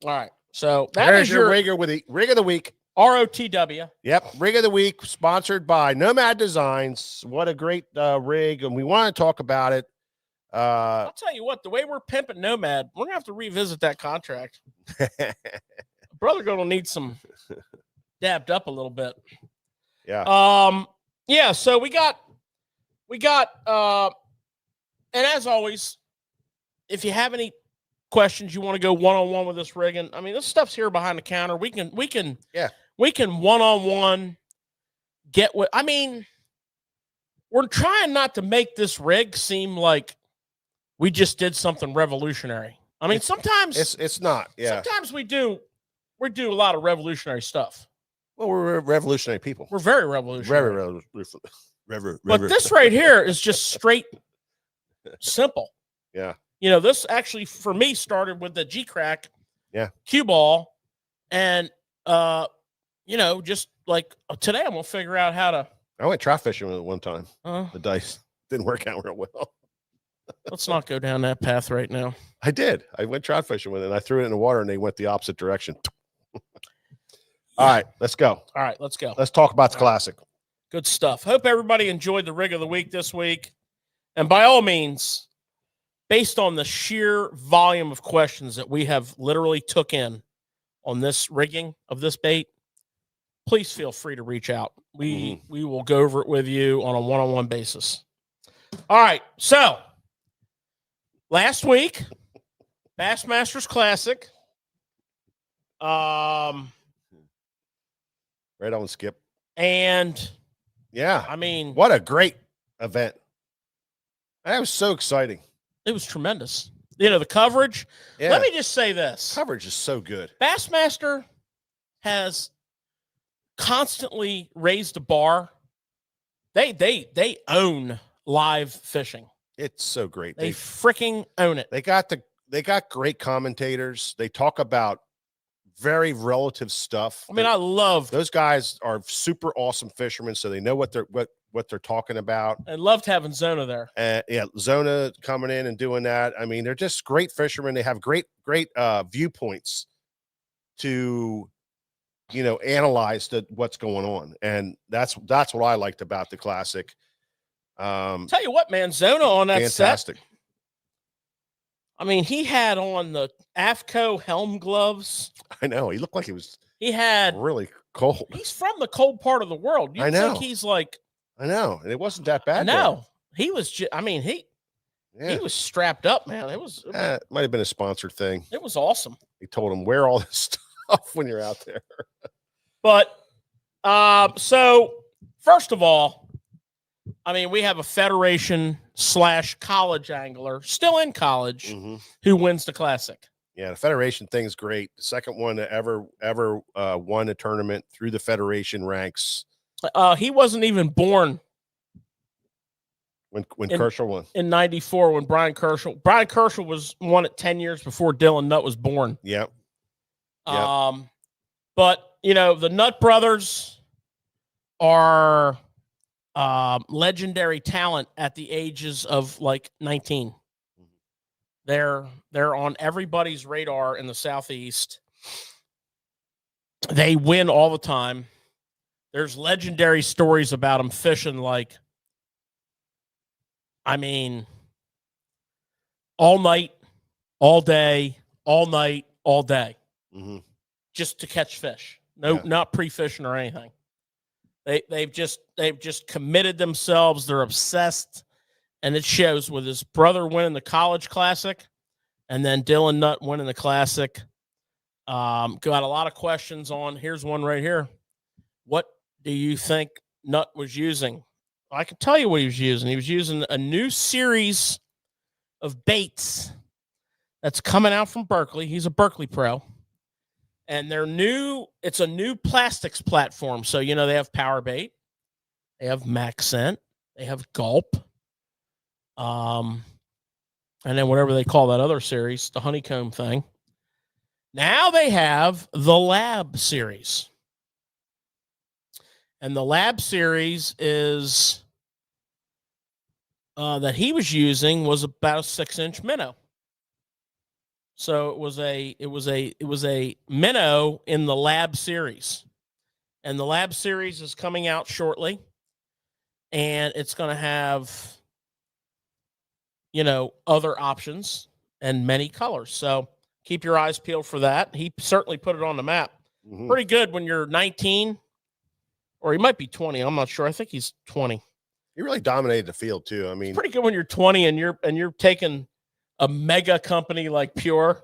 Speaker 3: All right, so
Speaker 1: there's your rigger with the rig of the week.
Speaker 3: ROTW.
Speaker 1: Yep, rig of the week, sponsored by Nomad Designs. What a great rig, and we want to talk about it.
Speaker 3: I'll tell you what, the way we're pimping Nomad, we're gonna have to revisit that contract. Brother gonna need some dabbed up a little bit.
Speaker 1: Yeah.
Speaker 3: Yeah, so we got and as always, if you have any questions, you want to go one-on-one with this rigging, I mean, this stuff's here behind the counter. We can one-on-one get what, I mean, we're trying not to make this rig seem like we just did something revolutionary. I mean, sometimes
Speaker 1: it's not. Yeah.
Speaker 3: Sometimes we do a lot of revolutionary stuff.
Speaker 1: Well, we're revolutionary people.
Speaker 3: We're very revolutionary.
Speaker 1: Very
Speaker 3: but this right here is just straight simple.
Speaker 1: Yeah.
Speaker 3: This actually for me started with the G-Crack cue ball. And just like today I'm gonna figure out how to.
Speaker 1: I went trout fishing with it one time. The dice didn't work out real well.
Speaker 3: Let's not go down that path right now.
Speaker 1: I did. I went trout fishing with it, and I threw it in the water, and they went the opposite direction. All right, let's go.
Speaker 3: All right, let's go.
Speaker 1: Let's talk about the classic.
Speaker 3: Good stuff. Hope everybody enjoyed the rig of the week this week. And by all means, based on the sheer volume of questions that we have literally took in on this rigging of this bait, please feel free to reach out. We will go over it with you on a one-on-one basis. All right, so last week, Bassmasters Classic.
Speaker 1: Right on, Skip.
Speaker 3: And
Speaker 1: Yeah.
Speaker 3: I mean,
Speaker 1: What a great event. That was so exciting.
Speaker 3: it was tremendous. You know, the coverage.
Speaker 1: Yeah.
Speaker 3: Let me just say this.
Speaker 1: Coverage is so good.
Speaker 3: Bassmaster has constantly raised the bar. They own live fishing.
Speaker 1: It's so great.
Speaker 3: They freaking own it.
Speaker 1: They got great commentators. They talk about very relative stuff.
Speaker 3: I mean, I love
Speaker 1: those guys are super awesome fishermen, so they know what they're talking about.
Speaker 3: I loved having Zona there.
Speaker 1: Yeah, Zona coming in and doing that. I mean, they're just great fishermen. They have great viewpoints to analyze what's going on, and that's what I liked about the Classic.
Speaker 3: Tell you what, man, Zona on that
Speaker 1: fantastic.
Speaker 3: set. I mean, he had on the AFCO helm gloves.
Speaker 1: I know. He looked like
Speaker 3: he had
Speaker 1: really cold.
Speaker 3: He's from the cold part of the world. You think he's like,
Speaker 1: I know. And it wasn't that bad.
Speaker 3: No, he was he was strapped up, man. It
Speaker 1: might have been a sponsored thing.
Speaker 3: It was awesome.
Speaker 1: He told him, wear all this stuff when you're out there.
Speaker 3: But so first of all, I mean, we have a Federation/college angler still in college who wins the Classic.
Speaker 1: Yeah, the Federation thing's great. The second one to ever won a tournament through the Federation ranks.
Speaker 3: He wasn't even born
Speaker 1: when Kershaw won
Speaker 3: in '94. When Brian Kershaw was won it 10 years before Dylan Nutt was born.
Speaker 1: Yep.
Speaker 3: But the Nutt brothers are legendary talent at the ages of like 19. They're on everybody's radar in the Southeast. They win all the time. There's legendary stories about them fishing like, I mean, all night, all day, all night, all day, just to catch fish. No, not pre-fishing or anything. They've just committed themselves. They're obsessed, and it shows with his brother winning the College Classic, and then Dylan Nutt winning the Classic. Got a lot of questions on. Here's one right here. What do you think Nutt was using? I can tell you what he was using. He was using a new series of baits that's coming out from Berkeley. He's a Berkeley pro. And it's a new plastics platform. So, they have Power Bait, they have Maxent, they have Gulp, and then whatever they call that other series, the honeycomb thing. Now they have the Lab series. And the Lab series is that he was using was about a 6-inch minnow. So it was a minnow in the Lab series. And the Lab series is coming out shortly. And it's going to have, other options and many colors. So keep your eyes peeled for that. He certainly put it on the map. Pretty good when you're 19, or he might be 20. I'm not sure. I think he's 20.
Speaker 1: He really dominated the field too. I mean,
Speaker 3: it's pretty good when you're 20 and you're taking a mega company like Pure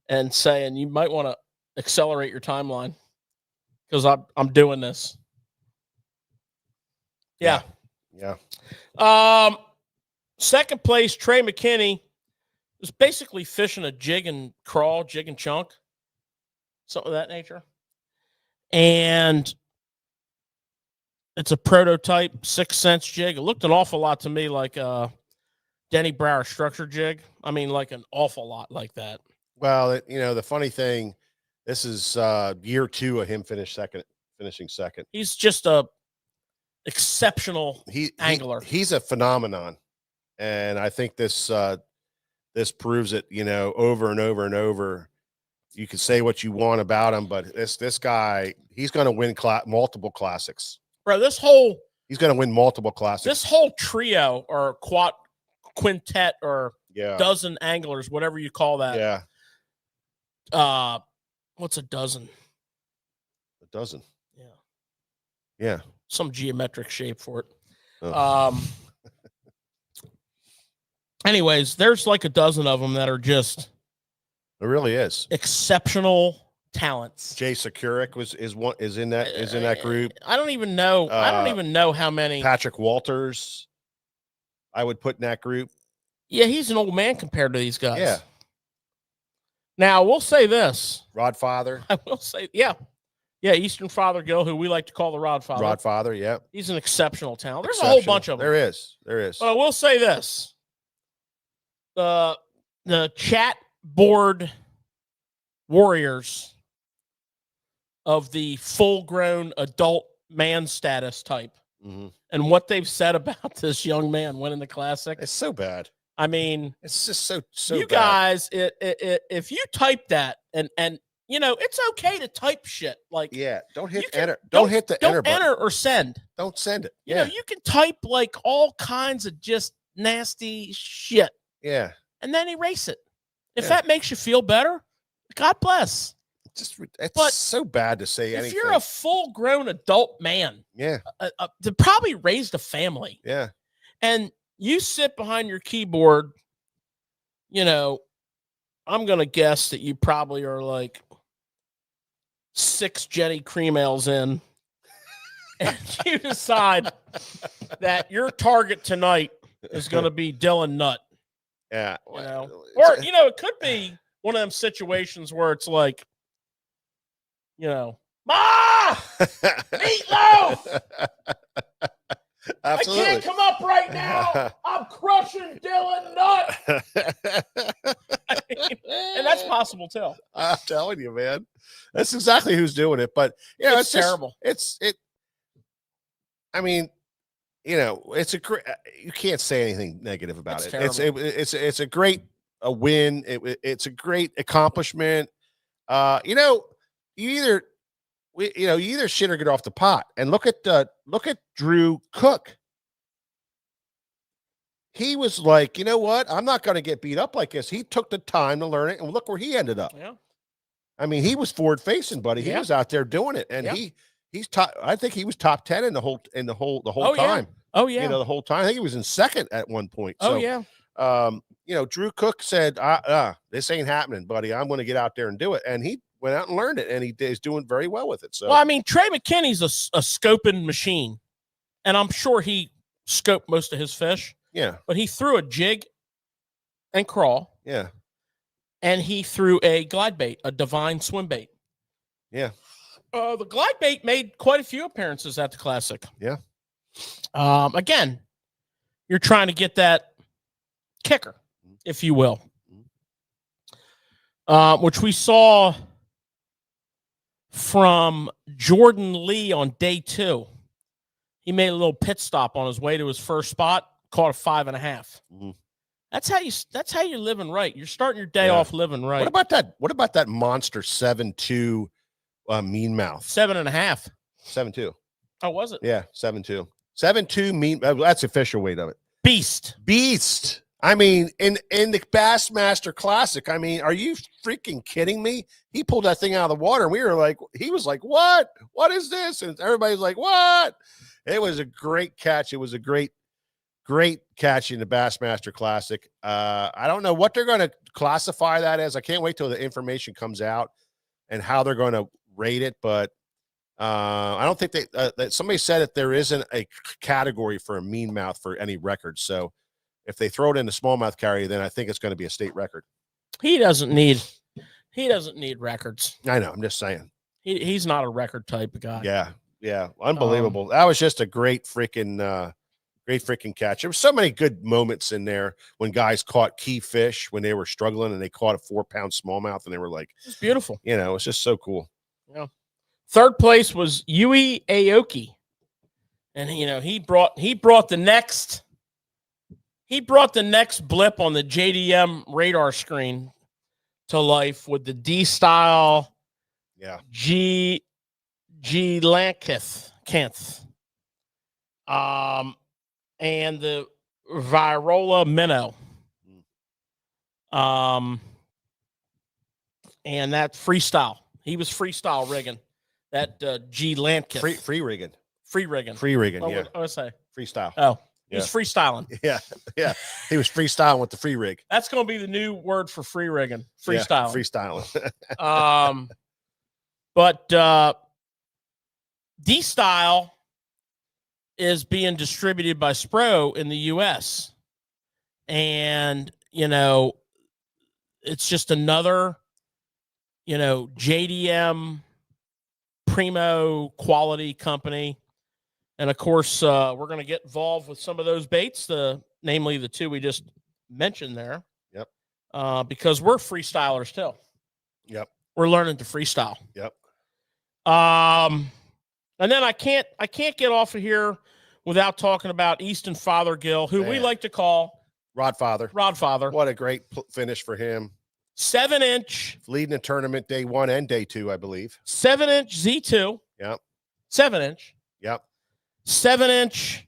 Speaker 3: and saying you might want to accelerate your timeline because I'm doing this. Yeah. Second place, Trey McKinney was basically fishing a jig and crawl, jig and chunk, something of that nature. And it's a prototype 6 cents jig. It looked an awful lot to me like Denny Brower structure jig. I mean, like an awful lot like that.
Speaker 1: Well, the funny thing, this is year 2 of him finishing second.
Speaker 3: He's just a exceptional angler.
Speaker 1: He's a phenomenon, and I think this proves it. Over and over and over. You can say what you want about him, but this guy, he's going to win multiple classics.
Speaker 3: Bro,
Speaker 1: he's going to win multiple classics.
Speaker 3: This whole trio or quintet or dozen anglers, whatever you call that.
Speaker 1: Yeah.
Speaker 3: What's a dozen?
Speaker 1: A dozen.
Speaker 3: Yeah.
Speaker 1: Yeah.
Speaker 3: Some geometric shape for it.
Speaker 1: Oh.
Speaker 3: Anyways, there's like a dozen of them that are just.
Speaker 1: It really is
Speaker 3: exceptional talents.
Speaker 1: Jay Sekurik is in that group.
Speaker 3: I don't even know. I don't even know how many.
Speaker 1: Patrick Walters, I would put in that group.
Speaker 3: Yeah, he's an old man compared to these guys.
Speaker 1: Yeah.
Speaker 3: Now we'll say this.
Speaker 1: Rod Father.
Speaker 3: I will say, yeah, Eastern Fothergill, who we like to call the Rod Father.
Speaker 1: Rod Father, yeah.
Speaker 3: He's an exceptional talent. There's a whole bunch of them.
Speaker 1: There is.
Speaker 3: But I will say this: the chat board warriors of the full-grown adult man status type, and what they've said about this young man winning the Classic.
Speaker 1: It's so bad.
Speaker 3: I mean,
Speaker 1: it's just so
Speaker 3: you
Speaker 1: bad.
Speaker 3: guys, if you type that and it's okay to type shit like
Speaker 1: don't hit enter. Don't hit the enter button.
Speaker 3: Enter or send.
Speaker 1: Don't send it.
Speaker 3: You know, you can type like all kinds of just nasty shit.
Speaker 1: Yeah.
Speaker 3: And then erase it. If that makes you feel better, God bless.
Speaker 1: It's so bad to say anything.
Speaker 3: If you're a full-grown adult man, to probably raised a family, and you sit behind your keyboard, I'm gonna guess that you probably are like 6 Jenny cream ales in, and you decide that your target tonight is gonna be Dylan Nutt.
Speaker 1: Yeah,
Speaker 3: or it could be one of them situations where it's like, Ma! Meatloaf!
Speaker 1: Absolutely.
Speaker 3: I can't come up right now. I'm crushing Dylan Nutt. And that's possible too.
Speaker 1: I'm telling you, man. That's exactly who's doing it. But it's
Speaker 3: terrible.
Speaker 1: I mean, it's a great. You can't say anything negative about it. It's a great win. It's a great accomplishment. You either shit or get off the pot. And look at Drew Cook. He was like, you know what? I'm not going to get beat up like this. He took the time to learn it, and look where he ended up.
Speaker 3: Yeah.
Speaker 1: I mean, he was forward facing, buddy. He was out there doing it, and he's top. I think he was top 10 in the whole time.
Speaker 3: Oh yeah.
Speaker 1: The whole time. I think he was in second at one point. So, Drew Cook said, this ain't happening, buddy. I'm going to get out there and do it. And he went out and learned it, and he is doing very well with it. So,
Speaker 3: well, I mean, Trey McKinney's a scoping machine, and I'm sure he scoped most of his fish.
Speaker 1: Yeah.
Speaker 3: But he threw a jig and crawl.
Speaker 1: Yeah.
Speaker 3: And he threw a glide bait, a divine swim bait.
Speaker 1: Yeah.
Speaker 3: The glide bait made quite a few appearances at the Classic.
Speaker 1: Yeah.
Speaker 3: Again, you're trying to get that kicker, if you will, which we saw from Jordan Lee on day 2. He made a little pit stop on his way to his first spot, caught a 5.5. That's how you're living right. You're starting your day off living right.
Speaker 1: What about that monster 7.2 mean mouth?
Speaker 3: 7.5.
Speaker 1: 7.2.
Speaker 3: Oh, was it?
Speaker 1: Yeah, 7.2. 7.2 mean. That's the official weight of it.
Speaker 3: Beast.
Speaker 1: I mean, in the Bassmaster Classic, I mean, are you freaking kidding me? He pulled that thing out of the water, and he was like, what? What is this? And everybody's like, what? It was a great catch. It was a great catch in the Bassmaster Classic. I don't know what they're going to classify that as. I can't wait till the information comes out and how they're going to rate it. But I don't think that somebody said that there isn't a category for a mean mouth for any record. So if they throw it in the smallmouth carrier, then I think it's going to be a state record.
Speaker 3: He doesn't need records.
Speaker 1: I know. I'm just saying.
Speaker 3: He's not a record type of guy.
Speaker 1: Yeah. Unbelievable. That was just a great freaking catch. There were so many good moments in there when guys caught key fish when they were struggling, and they caught a 4-pound smallmouth, and they were like,
Speaker 3: it's beautiful.
Speaker 1: It's just so cool.
Speaker 3: Yeah. Third place was Yui Aoki. And he brought the next blip on the JDM radar screen to life with the D style.
Speaker 1: Yeah.
Speaker 3: G Lanketh. And the Virola minnow. And that freestyle. He was freestyle rigging. That G Lanketh.
Speaker 1: Free rigging.
Speaker 3: Free rigging.
Speaker 1: Yeah.
Speaker 3: I would say
Speaker 1: freestyle.
Speaker 3: Oh, he's freestyling.
Speaker 1: Yeah. He was freestyling with the free rig.
Speaker 3: That's going to be the new word for free rigging. Freestyling.
Speaker 1: Yeah, freestyling.
Speaker 3: But D-Style is being distributed by Spro in the U.S. And, it's just another, JDM primo quality company. And, of course, we're going to get involved with some of those baits, namely the two we just mentioned there.
Speaker 1: Yep.
Speaker 3: Because we're freestylers, too.
Speaker 1: Yep.
Speaker 3: We're learning to freestyle.
Speaker 1: Yep.
Speaker 3: And then I can't get off of here without talking about Easton Fothergill, who we like to call
Speaker 1: Rodfather. What a great finish for him.
Speaker 3: 7-inch.
Speaker 1: Leading the tournament day 1 and day 2, I believe.
Speaker 3: 7-inch Z2.
Speaker 1: Yep.
Speaker 3: 7-inch.
Speaker 1: Yep.
Speaker 3: 7-inch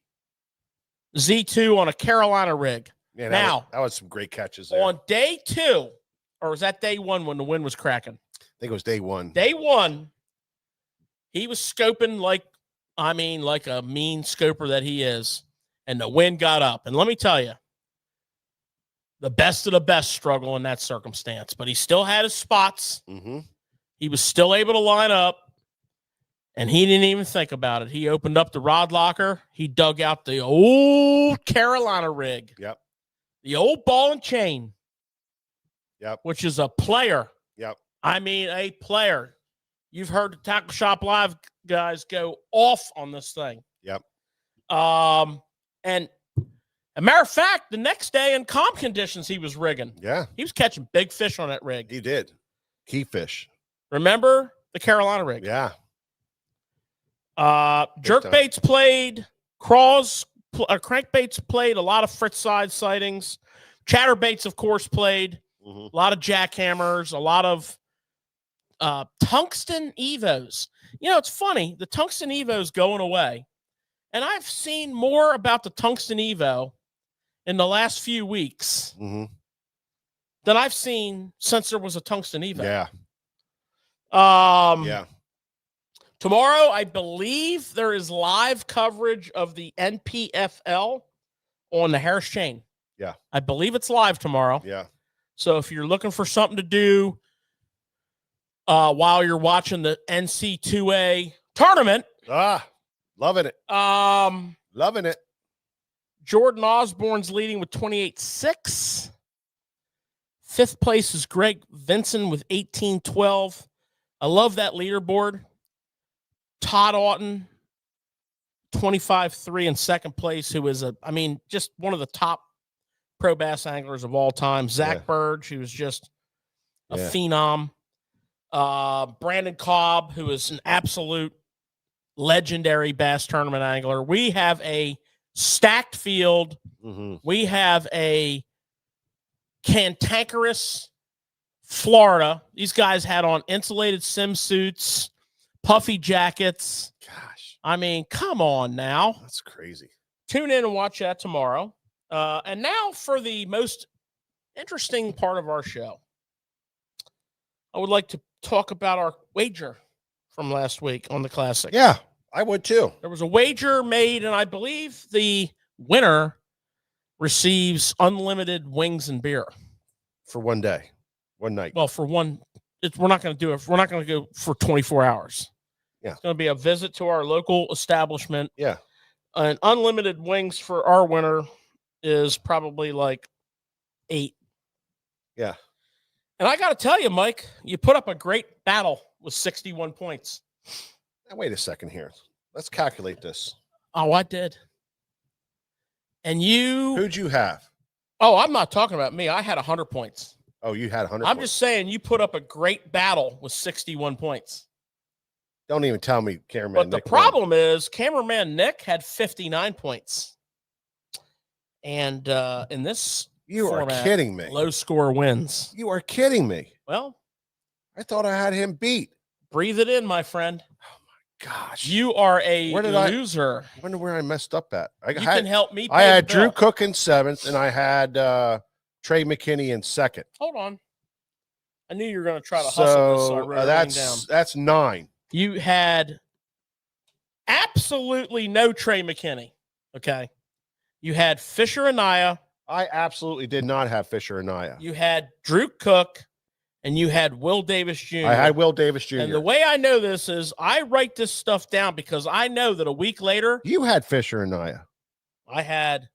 Speaker 3: Z2 on a Carolina rig.
Speaker 1: Yeah, that was some great catches there.
Speaker 3: On day 2, or was that day 1 when the wind was cracking?
Speaker 1: I think it was day 1.
Speaker 3: Day 1, he was scoping like a mean scoper that he is, and the wind got up. And let me tell you, the best of the best struggle in that circumstance, but he still had his spots.
Speaker 1: Mm-hmm.
Speaker 3: He was still able to line up, and he didn't even think about it. He opened up the rod locker. He dug out the old Carolina rig.
Speaker 1: Yep.
Speaker 3: The old ball and chain.
Speaker 1: Yep.
Speaker 3: Which is a player.
Speaker 1: Yep. I
Speaker 3: mean, a player. You've heard the Tackle Shop Live guys go off on this thing.
Speaker 1: Yep.
Speaker 3: And a matter of fact, the next day in calm conditions, he was rigging.
Speaker 1: Yeah.
Speaker 3: He was catching big fish on that rig.
Speaker 1: He did. Key fish.
Speaker 3: Remember the Carolina rig?
Speaker 1: Yeah.
Speaker 3: Jerkbaits played. Crankbaits played. A lot of Fritz side sightings. Chatterbaits, of course, played.
Speaker 1: Mm-hmm.
Speaker 3: A lot of jackhammers. A lot of tungsten evos. It's funny. The tungsten evo's going away. And I've seen more about the tungsten evo in the last few weeks than I've seen since there was a tungsten evo.
Speaker 1: Yeah.
Speaker 3: Yeah. Tomorrow, I believe there is live coverage of the NPFL on the Harris chain.
Speaker 1: Yeah.
Speaker 3: I believe it's live tomorrow.
Speaker 1: Yeah.
Speaker 3: So if you're looking for something to do while you're watching the NC2A tournament.
Speaker 1: Loving it. Loving it.
Speaker 3: Jordan Osborne's leading with 28.6. 5th place is Greg Vinson with 18.12. I love that leaderboard. Todd Auten, 25.3 in 2nd place, who is just one of the top pro bass anglers of all time. Zach Burge, who is just a phenom. Brandon Cobb, who is an absolute legendary bass tournament angler. We have a stacked field.
Speaker 1: Mm-hmm.
Speaker 3: We have a cantankerous Florida. These guys had on insulated sim suits, puffy jackets.
Speaker 1: Gosh.
Speaker 3: Come on now.
Speaker 1: That's crazy.
Speaker 3: Tune in and watch that tomorrow. And now for the most interesting part of our show. I would like to talk about our wager from last week on the Classic.
Speaker 1: Yeah, I would too.
Speaker 3: There was a wager made, and I believe the winner receives unlimited wings and beer.
Speaker 1: For one day, one night.
Speaker 3: Well, for one, we're not going to do it. We're not going to go for 24 hours.
Speaker 1: Yeah.
Speaker 3: It's going to be a visit to our local establishment.
Speaker 1: Yeah.
Speaker 3: And unlimited wings for our winner is probably like 8.
Speaker 1: Yeah.
Speaker 3: And I got to tell you, Mike, you put up a great battle with 61 points.
Speaker 1: Now, wait a second here. Let's calculate this.
Speaker 3: Oh, I did. And you...
Speaker 1: Who'd you have?
Speaker 3: Oh, I'm not talking about me. I had 100 points.
Speaker 1: Oh, you had 100
Speaker 3: I'm
Speaker 1: points.
Speaker 3: just saying you put up a great battle with 61 points.
Speaker 1: Don't even tell me cameraman
Speaker 3: But
Speaker 1: Nick
Speaker 3: the problem is cameraman Nick had 59 points. And in this
Speaker 1: You
Speaker 3: format,
Speaker 1: are kidding me.
Speaker 3: low score wins.
Speaker 1: You are kidding me.
Speaker 3: Well,
Speaker 1: I thought I had him beat.
Speaker 3: breathe it in, my friend.
Speaker 1: Gosh.
Speaker 3: You are a
Speaker 1: Where did
Speaker 3: loser.
Speaker 1: I wonder where I messed up at.
Speaker 3: You can help me pay
Speaker 1: I had
Speaker 3: the bill.
Speaker 1: Drew Cook in 7th, and I had Trey McKinney in 2nd.
Speaker 3: Hold on. I knew you were going to try to hustle this, so I wrote everything down.
Speaker 1: That's 9.
Speaker 3: You had absolutely no Trey McKinney. Okay. You had Fisher Anaya.
Speaker 1: I absolutely did not have Fisher Anaya.
Speaker 3: You had Drew Cook, and you had Will Davis Jr.
Speaker 1: I had Will Davis Jr.
Speaker 3: And the way I know this is I write this stuff down because I know that a week later
Speaker 1: You had Fisher and Naya.
Speaker 3: I had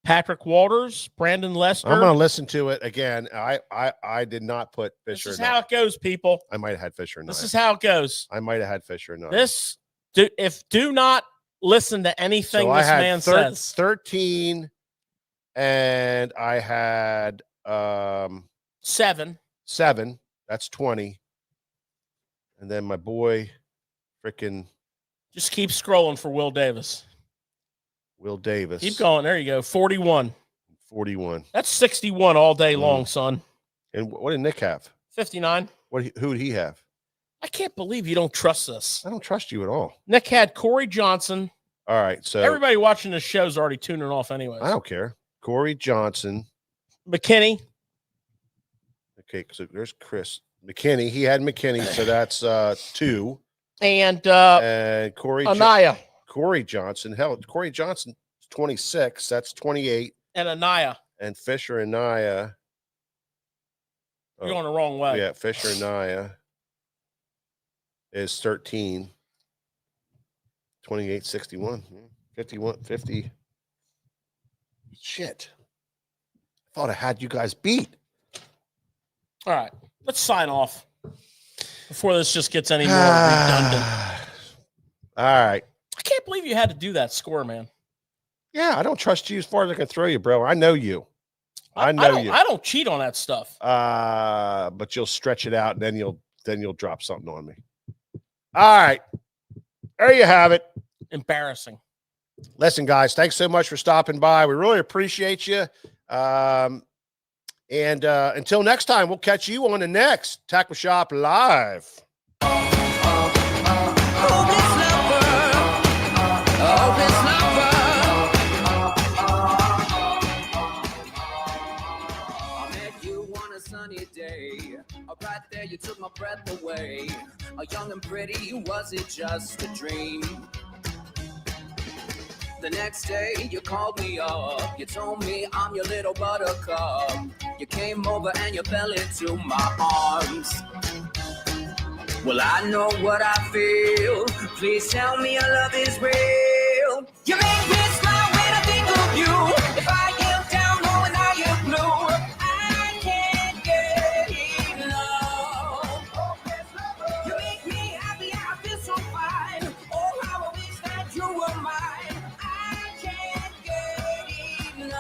Speaker 3: Patrick Walters, Brandon Lester.
Speaker 1: I'm going to listen to it again. I did not put Fisher.
Speaker 3: This is how it goes, people.
Speaker 1: I might have had Fisher and Naya.
Speaker 3: This is how it goes.
Speaker 1: I might have had Fisher and Naya.
Speaker 3: Do not listen to anything
Speaker 1: So
Speaker 3: this
Speaker 1: I had
Speaker 3: man says.
Speaker 1: 13, and I had
Speaker 3: 7.
Speaker 1: 7. That's 20. And then my boy, freaking
Speaker 3: Just keep scrolling for Will Davis.
Speaker 1: Will Davis.
Speaker 3: Keep going. There you go. 41.
Speaker 1: 41.
Speaker 3: That's 61 all day long, son.
Speaker 1: And what did Nick have?
Speaker 3: 59.
Speaker 1: Who did he have?
Speaker 3: I can't believe you don't trust this.
Speaker 1: I don't trust you at all.
Speaker 3: Nick had Corey Johnson.
Speaker 1: All right, so
Speaker 3: Everybody watching this show is already tuning off anyways.
Speaker 1: I don't care. Corey Johnson.
Speaker 3: McKinney.
Speaker 1: Okay, so there's Chris McKinney. He had McKinney, so that's 2.
Speaker 3: And
Speaker 1: Corey
Speaker 3: Anaya.
Speaker 1: Corey Johnson. Hell, Corey Johnson is 26. That's 28.
Speaker 3: And Anaya.
Speaker 1: And Fisher and Naya.
Speaker 3: You're going the wrong way.
Speaker 1: Yeah, Fisher and Naya is 13. 28, 61, 51, 50. Shit. I thought I had you guys beat.
Speaker 3: All right. Let's sign off before this just gets any more redundant.
Speaker 1: All right.
Speaker 3: I can't believe you had to do that score, man.
Speaker 1: Yeah, I don't trust you as far as I can throw you, bro. I know you. I know you.
Speaker 3: I don't cheat on that stuff.
Speaker 1: But you'll stretch it out, and then you'll drop something on me. All right. There you have it.
Speaker 3: Embarrassing.
Speaker 1: Listen, guys, thanks so much for stopping by. We really appreciate you. And until next time, we'll catch you on the next Tackle Shop Live.
Speaker 2: Right there, you took my breath away. Young and pretty, was it just a dream? The next day, you called me up. You told me I'm your little buttercup. You came over and you fell into my arms. Well, I know what I feel. Please tell me your love is real.